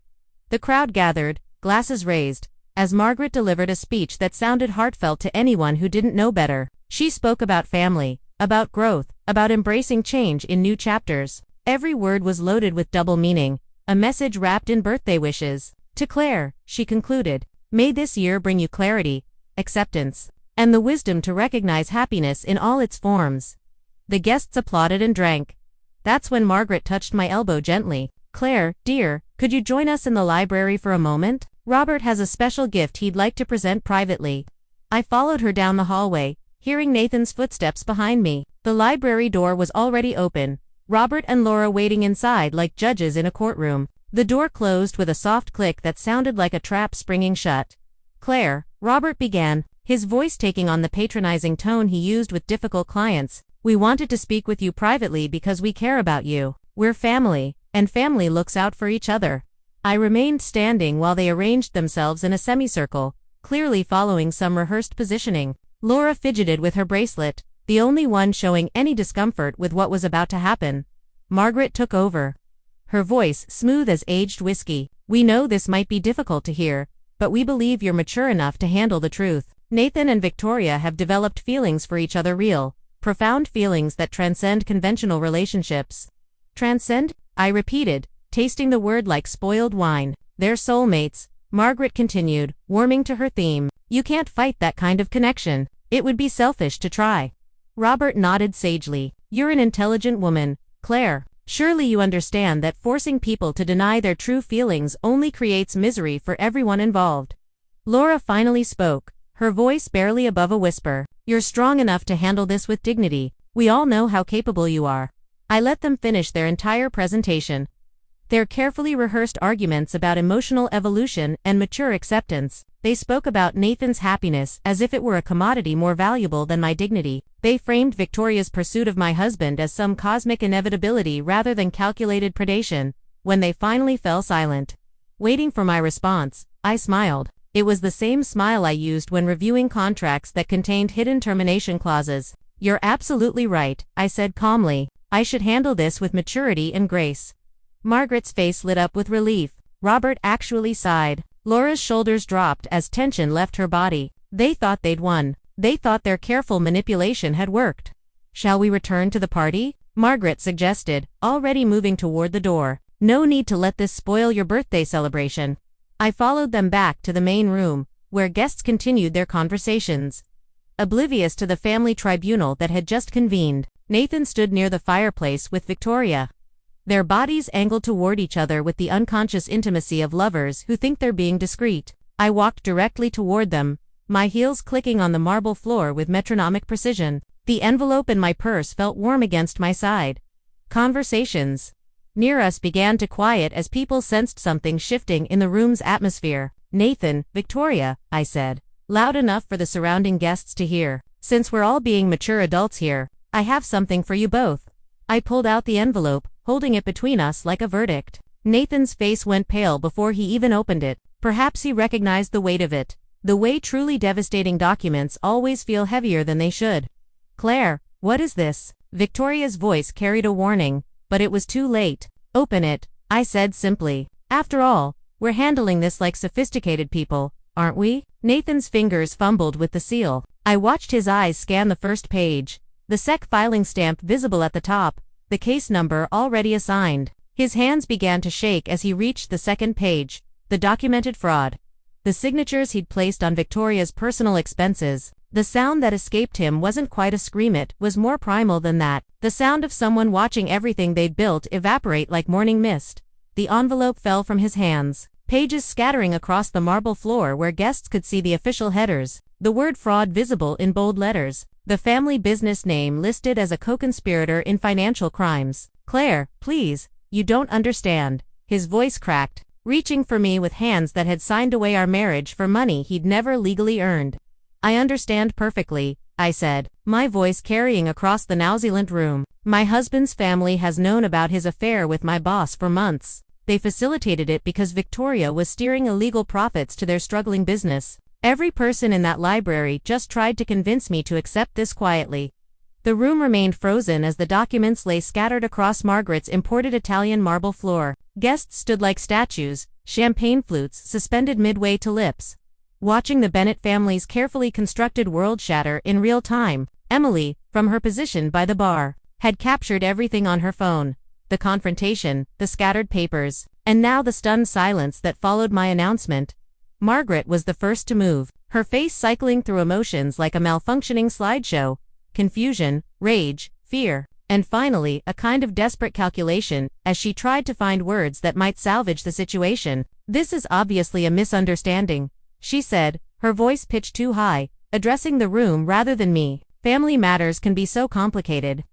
The crowd gathered, glasses raised, as Margaret delivered a speech that sounded heartfelt to anyone who didn't know better. She spoke about family, about growth, about embracing change in new chapters. Every word was loaded with double meaning, a message wrapped in birthday wishes. "To Claire," she concluded, "may this year bring you clarity, acceptance, and the wisdom to recognize happiness in all its forms." The guests applauded and drank. That's when Margaret touched my elbow gently. "Claire, dear, could you join us in the library for a moment? Robert has a special gift he'd like to present privately." I followed her down the hallway, hearing Nathan's footsteps behind me. The library door was already open, Robert and Laura waiting inside like judges in a courtroom. The door closed with a soft click that sounded like a trap springing shut. "Claire," Robert began, his voice taking on the patronizing tone he used with difficult clients, "we wanted to speak with you privately because we care about you. We're family, and family looks out for each other." I remained standing while they arranged themselves in a semicircle, clearly following some rehearsed positioning. Laura fidgeted with her bracelet, the only one showing any discomfort with what was about to happen. Margaret took over. Her voice smooth as aged whiskey. "We know this might be difficult to hear, but we believe you're mature enough to handle the truth. Nathan and Victoria have developed feelings for each other, real, profound feelings that transcend conventional relationships." "Transcend?" I repeated, tasting the word like spoiled wine. "They're soulmates," Margaret continued, warming to her theme. "You can't fight that kind of connection. It would be selfish to try." Robert nodded sagely. "You're an intelligent woman, Claire. Surely you understand that forcing people to deny their true feelings only creates misery for everyone involved." Laura finally spoke, her voice barely above a whisper. "You're strong enough to handle this with dignity. We all know how capable you are." I let them finish their entire presentation. Their carefully rehearsed arguments about emotional evolution and mature acceptance. They spoke about Nathan's happiness as if it were a commodity more valuable than my dignity. They framed Victoria's pursuit of my husband as some cosmic inevitability rather than calculated predation. When they finally fell silent, waiting for my response, I smiled. It was the same smile I used when reviewing contracts that contained hidden termination clauses. "You're absolutely right," I said calmly. "I should handle this with maturity and grace." Margaret's face lit up with relief. Robert actually sighed. Laura's shoulders dropped as tension left her body. They thought they'd won. They thought their careful manipulation had worked. "Shall we return to the party?" Margaret suggested, already moving toward the door. "No need to let this spoil your birthday celebration." I followed them back to the main room, where guests continued their conversations, oblivious to the family tribunal that had just convened. Nathan stood near the fireplace with Victoria, their bodies angled toward each other with the unconscious intimacy of lovers who think they're being discreet. I walked directly toward them, my heels clicking on the marble floor with metronomic precision. The envelope in my purse felt warm against my side. Conversations near us began to quiet as people sensed something shifting in the room's atmosphere. "Nathan, Victoria," I said, loud enough for the surrounding guests to hear. "Since we're all being mature adults here, I have something for you both." I pulled out the envelope, holding it between us like a verdict. Nathan's face went pale before he even opened it. Perhaps he recognized the weight of it. The way truly devastating documents always feel heavier than they should. "Claire, what is this?" Victoria's voice carried a warning, but it was too late. "Open it," I said simply. "After all, we're handling this like sophisticated people, aren't we?" Nathan's fingers fumbled with the seal. I watched his eyes scan the first page, the SEC filing stamp visible at the top, the case number already assigned. His hands began to shake as he reached the second page, the documented fraud. The signatures he'd placed on Victoria's personal expenses. The sound that escaped him wasn't quite a scream, it was more primal than that, the sound of someone watching everything they'd built evaporate like morning mist. The envelope fell from his hands, pages scattering across the marble floor where guests could see the official headers, the word fraud visible in bold letters, the family business name listed as a co-conspirator in financial crimes. "Claire, please, you don't understand." His voice cracked, reaching for me with hands that had signed away our marriage for money he'd never legally earned. "I understand perfectly," I said, my voice carrying across the nauseant room. "My husband's family has known about his affair with my boss for months. They facilitated it because Victoria was steering illegal profits to their struggling business. Every person in that library just tried to convince me to accept this quietly." The room remained frozen as the documents lay scattered across Margaret's imported Italian marble floor. Guests stood like statues, champagne flutes suspended midway to lips, watching the Bennett family's carefully constructed world shatter in real time. Emily, from her position by the bar, had captured everything on her phone. The confrontation, the scattered papers, and now the stunned silence that followed my announcement. Margaret was the first to move, her face cycling through emotions like a malfunctioning slideshow. Confusion, rage, fear, and finally a kind of desperate calculation as she tried to find words that might salvage the situation. "This is obviously a misunderstanding," she said, her voice pitched too high, addressing the room rather than me. "Family matters can be so complicated."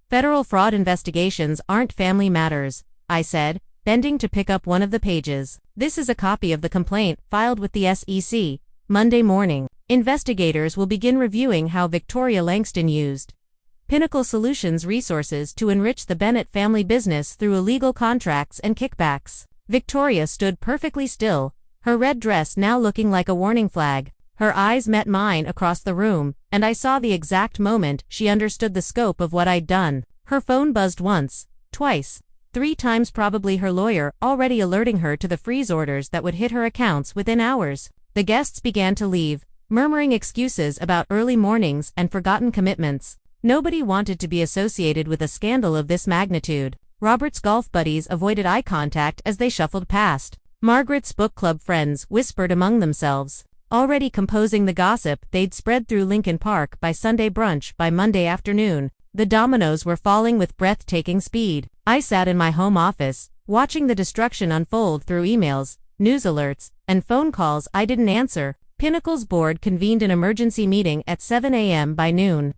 "Federal fraud investigations aren't family matters," I said, bending to pick up one of the pages. "This is a copy of the complaint filed with the SEC. Monday morning, investigators will begin reviewing how Victoria Langston used Pinnacle Solutions resources to enrich the Bennett family business through illegal contracts and kickbacks." Victoria stood perfectly still, her red dress now looking like a warning flag, Her eyes met mine across the room, and I saw the exact moment she understood the scope of what I'd done. Her phone buzzed once, twice, 3 times, probably her lawyer already alerting her to the freeze orders that would hit her accounts within hours. The guests began to leave, murmuring excuses about early mornings and forgotten commitments. Nobody wanted to be associated with a scandal of this magnitude. Robert's golf buddies avoided eye contact as they shuffled past. Margaret's book club friends whispered among themselves, already composing the gossip they'd spread through Lincoln Park by Sunday brunch. By Monday afternoon, the dominoes were falling with breathtaking speed. I sat in my home office, watching the destruction unfold through emails, news alerts, and phone calls I didn't answer. Pinnacle's board convened an emergency meeting at 7 a.m. By noon,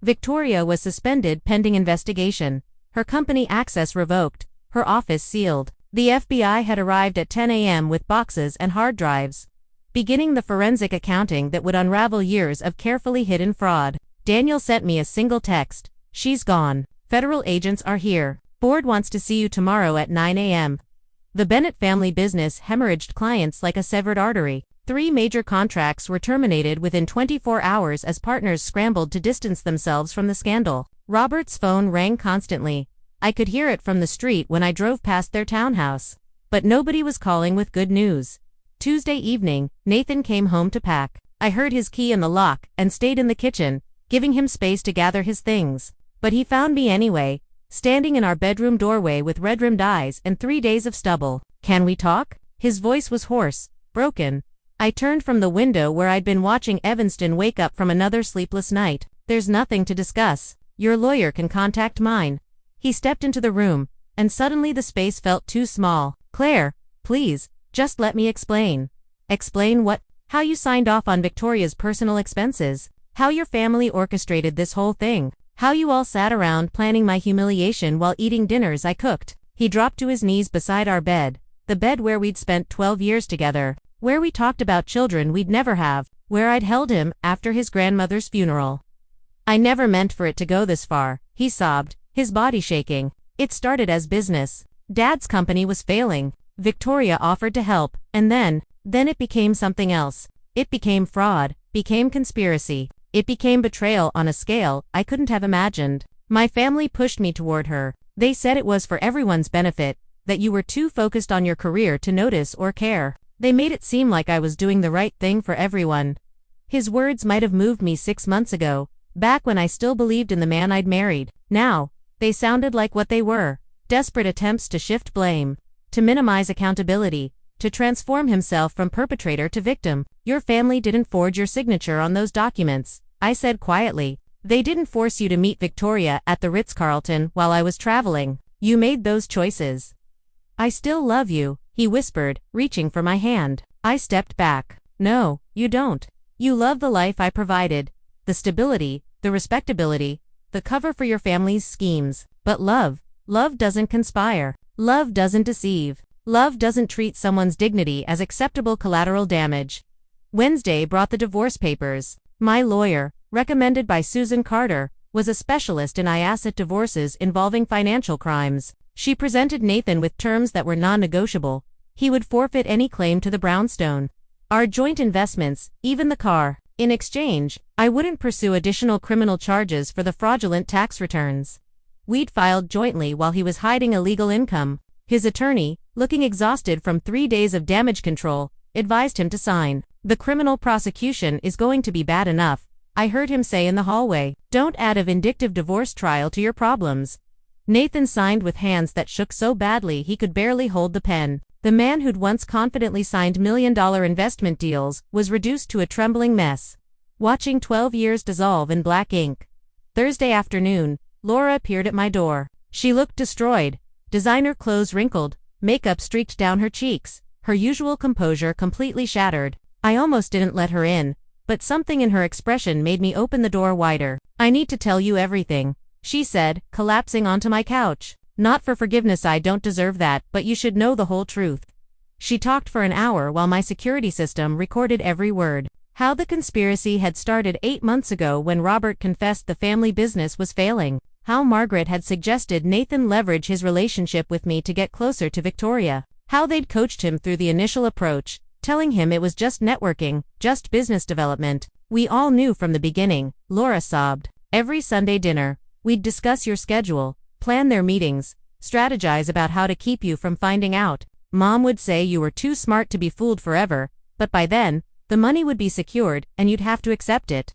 Victoria was suspended pending investigation, her company access revoked, her office sealed. The FBI had arrived at 10 a.m. with boxes and hard drives, beginning the forensic accounting that would unravel years of carefully hidden fraud. Daniel sent me a single text: "She's gone. Federal agents are here. Board wants to see you tomorrow at 9 a.m. The Bennett family business hemorrhaged clients like a severed artery. 3 major contracts were terminated within 24 hours as partners scrambled to distance themselves from the scandal. Robert's phone rang constantly. I could hear it from the street when I drove past their townhouse. But nobody was calling with good news. Tuesday evening, Nathan came home to pack. I heard his key in the lock and stayed in the kitchen, giving him space to gather his things. But he found me anyway, standing in our bedroom doorway with red-rimmed eyes and 3 days of stubble. "Can we talk?" His voice was hoarse, broken. I turned from the window where I'd been watching Evanston wake up from another sleepless night. "There's nothing to discuss. Your lawyer can contact mine." He stepped into the room, and suddenly the space felt too small. "Claire, please, just let me explain." "Explain what?" "How you signed off on Victoria's personal expenses. How your family orchestrated this whole thing. How you all sat around planning my humiliation while eating dinners I cooked." He dropped to his knees beside our bed, the bed where we'd spent 12 years together, where we talked about children we'd never have, where I'd held him after his grandmother's funeral. "I never meant for it to go this far," he sobbed, his body shaking. "It started as business. Dad's company was failing. Victoria offered to help, and then it became something else. It became fraud, became conspiracy. It became betrayal on a scale I couldn't have imagined. My family pushed me toward her. They said it was for everyone's benefit, that you were too focused on your career to notice or care. They made it seem like I was doing the right thing for everyone." His words might have moved me 6 months ago, back when I still believed in the man I'd married. Now, they sounded like what they were: desperate attempts to shift blame, to minimize accountability, to transform himself from perpetrator to victim. "Your family didn't forge your signature on those documents," I said quietly. "They didn't force you to meet Victoria at the Ritz-Carlton while I was traveling. You made those choices." "I still love you," he whispered, reaching for my hand. I stepped back. "No, you don't. You love the life I provided, the stability, the respectability, the cover for your family's schemes. But love doesn't conspire. Love doesn't deceive. Love doesn't treat someone's dignity as acceptable collateral damage." Wednesday brought the divorce papers. My lawyer, recommended by Susan Carter, was a specialist in IASSET divorces involving financial crimes. She presented Nathan with terms that were non-negotiable. He would forfeit any claim to the brownstone, our joint investments, even the car. In exchange, I wouldn't pursue additional criminal charges for the fraudulent tax returns we'd filed jointly while he was hiding illegal income. His attorney, looking exhausted from 3 days of damage control, advised him to sign. "The criminal prosecution is going to be bad enough," I heard him say in the hallway. "Don't add a vindictive divorce trial to your problems." Nathan signed with hands that shook so badly he could barely hold the pen. The man who'd once confidently signed million-dollar investment deals was reduced to a trembling mess, watching 12 years dissolve in black ink. Thursday afternoon, Laura appeared at my door. She looked destroyed, designer clothes wrinkled, makeup streaked down her cheeks, her usual composure completely shattered. I almost didn't let her in, but something in her expression made me open the door wider. "I need to tell you everything," she said, collapsing onto my couch. "Not for forgiveness, I don't deserve that, but you should know the whole truth." She talked for an hour while my security system recorded every word. How the conspiracy had started 8 months ago when Robert confessed the family business was failing. How Margaret had suggested Nathan leverage his relationship with me to get closer to Victoria. How they'd coached him through the initial approach, telling him it was just networking, just business development. We all knew from the beginning, Laura sobbed. Every Sunday dinner, we'd discuss your schedule, plan their meetings, strategize about how to keep you from finding out. Mom would say you were too smart to be fooled forever, but by then, the money would be secured and you'd have to accept it.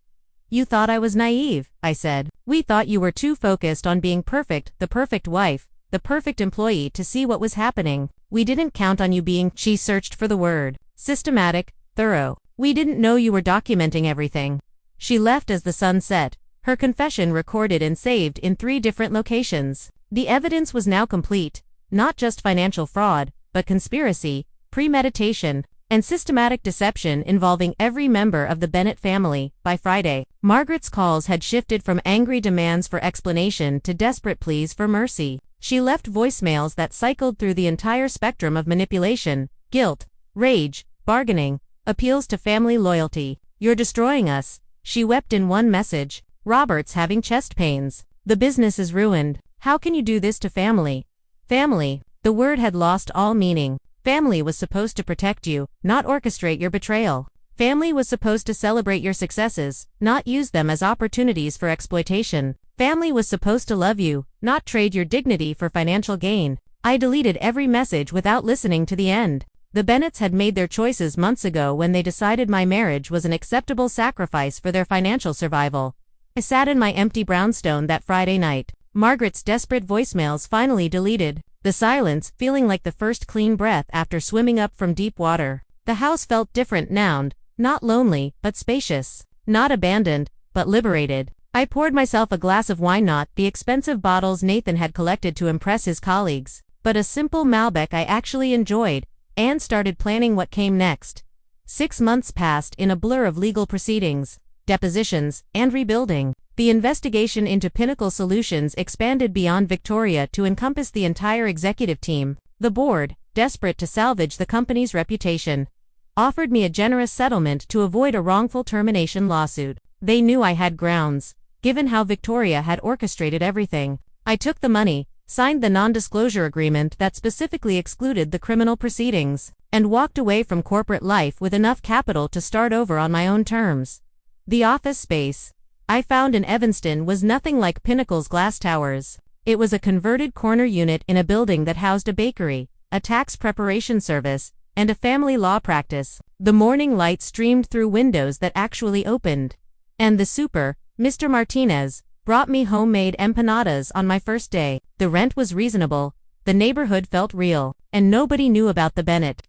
You thought I was naive, I said. We thought you were too focused on being perfect, the perfect wife, the perfect employee to see what was happening. We didn't count on you being, she searched for the word, systematic, thorough. We didn't know you were documenting everything. She left as the sun set, her confession recorded and saved in 3 different locations. The evidence was now complete, not just financial fraud, but conspiracy, premeditation, and systematic deception involving every member of the Bennett family. By Friday, Margaret's calls had shifted from angry demands for explanation to desperate pleas for mercy. She left voicemails that cycled through the entire spectrum of manipulation, guilt, rage, bargaining, appeals to family loyalty. You're destroying us, she wept in one message. Robert's having chest pains. The business is ruined. How can you do this to family? Family. The word had lost all meaning. Family was supposed to protect you, not orchestrate your betrayal. Family was supposed to celebrate your successes, not use them as opportunities for exploitation. Family was supposed to love you, not trade your dignity for financial gain. I deleted every message without listening to the end. The Bennetts had made their choices months ago when they decided my marriage was an acceptable sacrifice for their financial survival. I sat in my empty brownstone that Friday night. Margaret's desperate voicemails finally deleted. The silence, feeling like the first clean breath after swimming up from deep water. The house felt different now, not lonely, but spacious. Not abandoned, but liberated. I poured myself a glass of wine, not the expensive bottles Nathan had collected to impress his colleagues, but a simple Malbec I actually enjoyed, and started planning what came next. 6 months passed in a blur of legal proceedings, depositions, and rebuilding. The investigation into Pinnacle Solutions expanded beyond Victoria to encompass the entire executive team. The board, desperate to salvage the company's reputation, offered me a generous settlement to avoid a wrongful termination lawsuit. They knew I had grounds, given how Victoria had orchestrated everything. I took the money, signed the non-disclosure agreement that specifically excluded the criminal proceedings, and walked away from corporate life with enough capital to start over on my own terms. The office space I found in Evanston was nothing like Pinnacle's glass towers. It was a converted corner unit in a building that housed a bakery, a tax preparation service, and a family law practice. The morning light streamed through windows that actually opened. And the super, Mr. Martinez, brought me homemade empanadas on my first day. The rent was reasonable, the neighborhood felt real, and nobody knew about the Bennett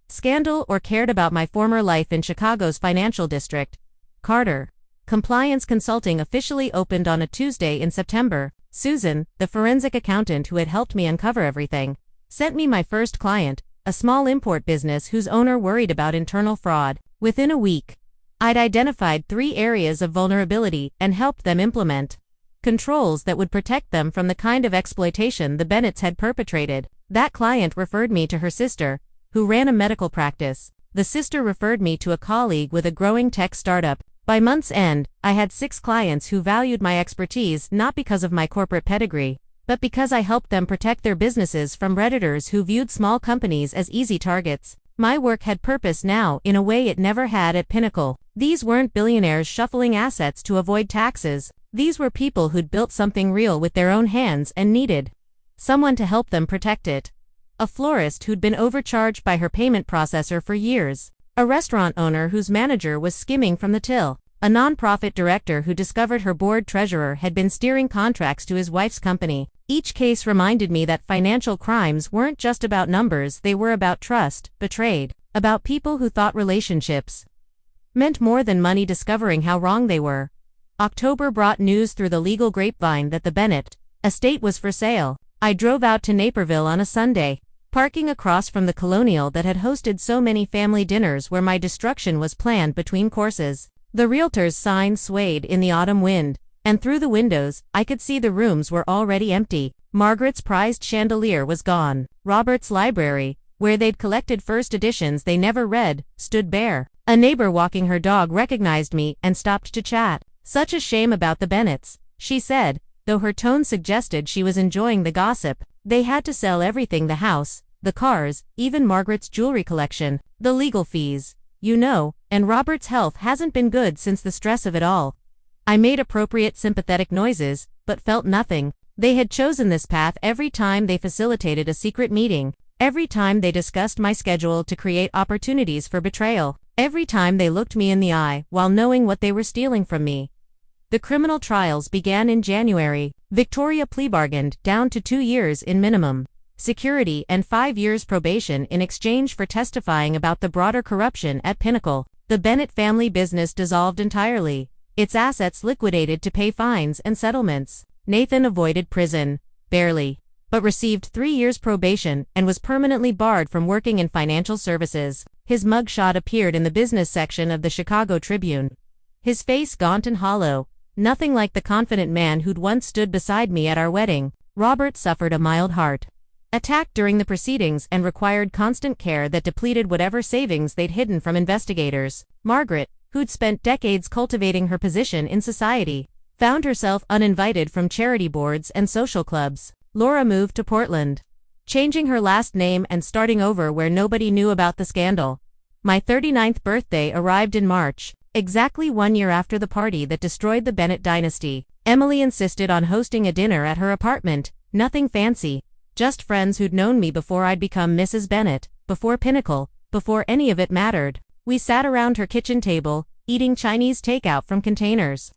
scandal or cared about my former life in Chicago's financial district. Carter Compliance Consulting officially opened on a Tuesday in September. Susan, the forensic accountant who had helped me uncover everything, sent me my first client, a small import business whose owner worried about internal fraud. Within a week, I'd identified 3 areas of vulnerability and helped them implement controls that would protect them from the kind of exploitation the Bennetts had perpetrated. That client referred me to her sister, who ran a medical practice. The sister referred me to a colleague with a growing tech startup. By month's end, I had 6 clients who valued my expertise not because of my corporate pedigree, but because I helped them protect their businesses from Redditors who viewed small companies as easy targets. My work had purpose now in a way it never had at Pinnacle. These weren't billionaires shuffling assets to avoid taxes. These were people who'd built something real with their own hands and needed someone to help them protect it. A florist who'd been overcharged by her payment processor for years. A restaurant owner whose manager was skimming from the till. A nonprofit director who discovered her board treasurer had been steering contracts to his wife's company. Each case reminded me that financial crimes weren't just about numbers, they were about trust, betrayed, about people who thought relationships meant more than money, discovering how wrong they were. October brought news through the legal grapevine that the Bennett estate was for sale. I drove out to Naperville on a Sunday, parking across from the Colonial that had hosted so many family dinners where my destruction was planned between courses. The realtor's sign swayed in the autumn wind, and through the windows, I could see the rooms were already empty. Margaret's prized chandelier was gone. Robert's library, where they'd collected first editions they never read, stood bare. A neighbor walking her dog recognized me and stopped to chat. Such a shame about the Bennetts, she said, though her tone suggested she was enjoying the gossip. They had to sell everything: the house, the cars, even Margaret's jewelry collection, the legal fees. You know, and Robert's health hasn't been good since the stress of it all. I made appropriate sympathetic noises, but felt nothing. They had chosen this path every time they facilitated a secret meeting, every time they discussed my schedule to create opportunities for betrayal, every time they looked me in the eye while knowing what they were stealing from me. The criminal trials began in January. Victoria plea-bargained down to 2 years in minimum security and 5 years probation in exchange for testifying about the broader corruption at Pinnacle. The Bennett family business dissolved entirely, its assets liquidated to pay fines and settlements. Nathan avoided prison, barely, but received 3 years probation and was permanently barred from working in financial services. His mugshot appeared in the business section of the Chicago Tribune. His face gaunt and hollow, nothing like the confident man who'd once stood beside me at our wedding. Robert suffered a mild heart attack during the proceedings and required constant care that depleted whatever savings they'd hidden from investigators. Margaret, who'd spent decades cultivating her position in society, found herself uninvited from charity boards and social clubs. Laura moved to Portland, changing her last name and starting over where nobody knew about the scandal. My 39th birthday arrived in March, exactly 1 year after the party that destroyed the Bennett dynasty. Emily insisted on hosting a dinner at her apartment, nothing fancy, just friends who'd known me before I'd become Mrs. Bennett, before Pinnacle, before any of it mattered. We sat around her kitchen table, eating Chinese takeout from containers,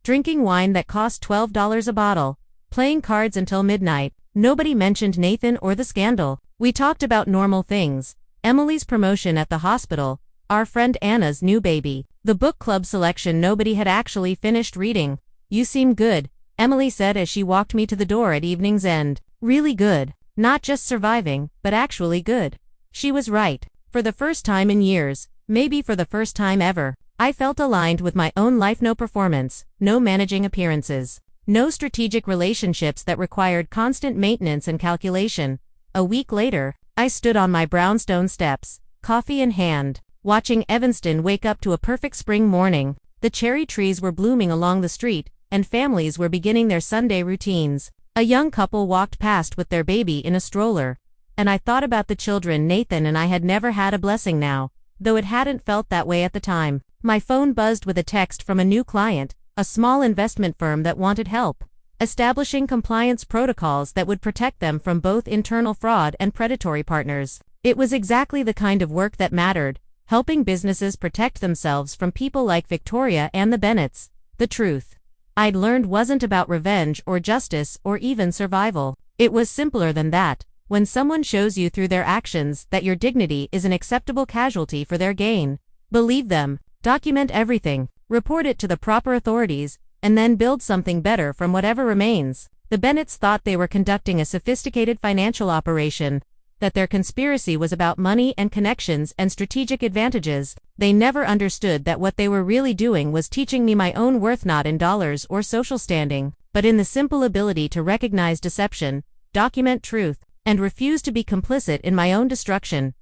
drinking wine that cost $12 a bottle, playing cards until midnight. Nobody mentioned Nathan or the scandal. We talked about normal things, Emily's promotion at the hospital, our friend Anna's new baby, the book club selection nobody had actually finished reading. You seem good, Emily said as she walked me to the door at evening's end. Really good. Not just surviving, but actually good. She was right. For the first time in years, maybe for the first time ever, I felt aligned with my own life. No performance, no managing appearances, no strategic relationships that required constant maintenance and calculation. A week later, I stood on my brownstone steps, coffee in hand, watching Evanston wake up to a perfect spring morning. The cherry trees were blooming along the street, and families were beginning their Sunday routines. A young couple walked past with their baby in a stroller, and I thought about the children Nathan and I had never had. A blessing now, though it hadn't felt that way at the time. My phone buzzed with a text from a new client, a small investment firm that wanted help establishing compliance protocols that would protect them from both internal fraud and predatory partners. It was exactly the kind of work that mattered, helping businesses protect themselves from people like Victoria and the Bennetts. The truth I'd learned wasn't about revenge or justice or even survival. It was simpler than that. When someone shows you through their actions that your dignity is an acceptable casualty for their gain, believe them, document everything, report it to the proper authorities, and then build something better from whatever remains. The Bennetts thought they were conducting a sophisticated financial operation, that their conspiracy was about money and connections and strategic advantages. They never understood that what they were really doing was teaching me my own worth, not in dollars or social standing, but in the simple ability to recognize deception, document truth, and refuse to be complicit in my own destruction.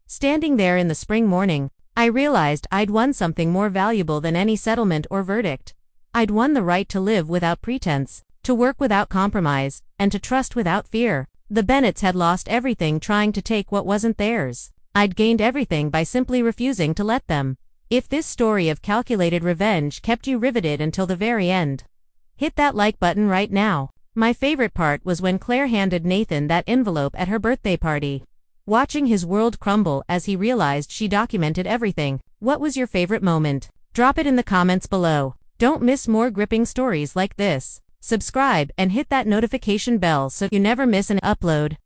Standing there in the spring morning, I realized I'd won something more valuable than any settlement or verdict. I'd won the right to live without pretense, to work without compromise, and to trust without fear. The Bennetts had lost everything trying to take what wasn't theirs. I'd gained everything by simply refusing to let them. If this story of calculated revenge kept you riveted until the very end, hit that like button right now. My favorite part was when Claire handed Nathan that envelope at her birthday party. Watching his world crumble as he realized she documented everything. What was your favorite moment? Drop it in the comments below. Don't miss more gripping stories like this. Subscribe and hit that notification bell so you never miss an upload.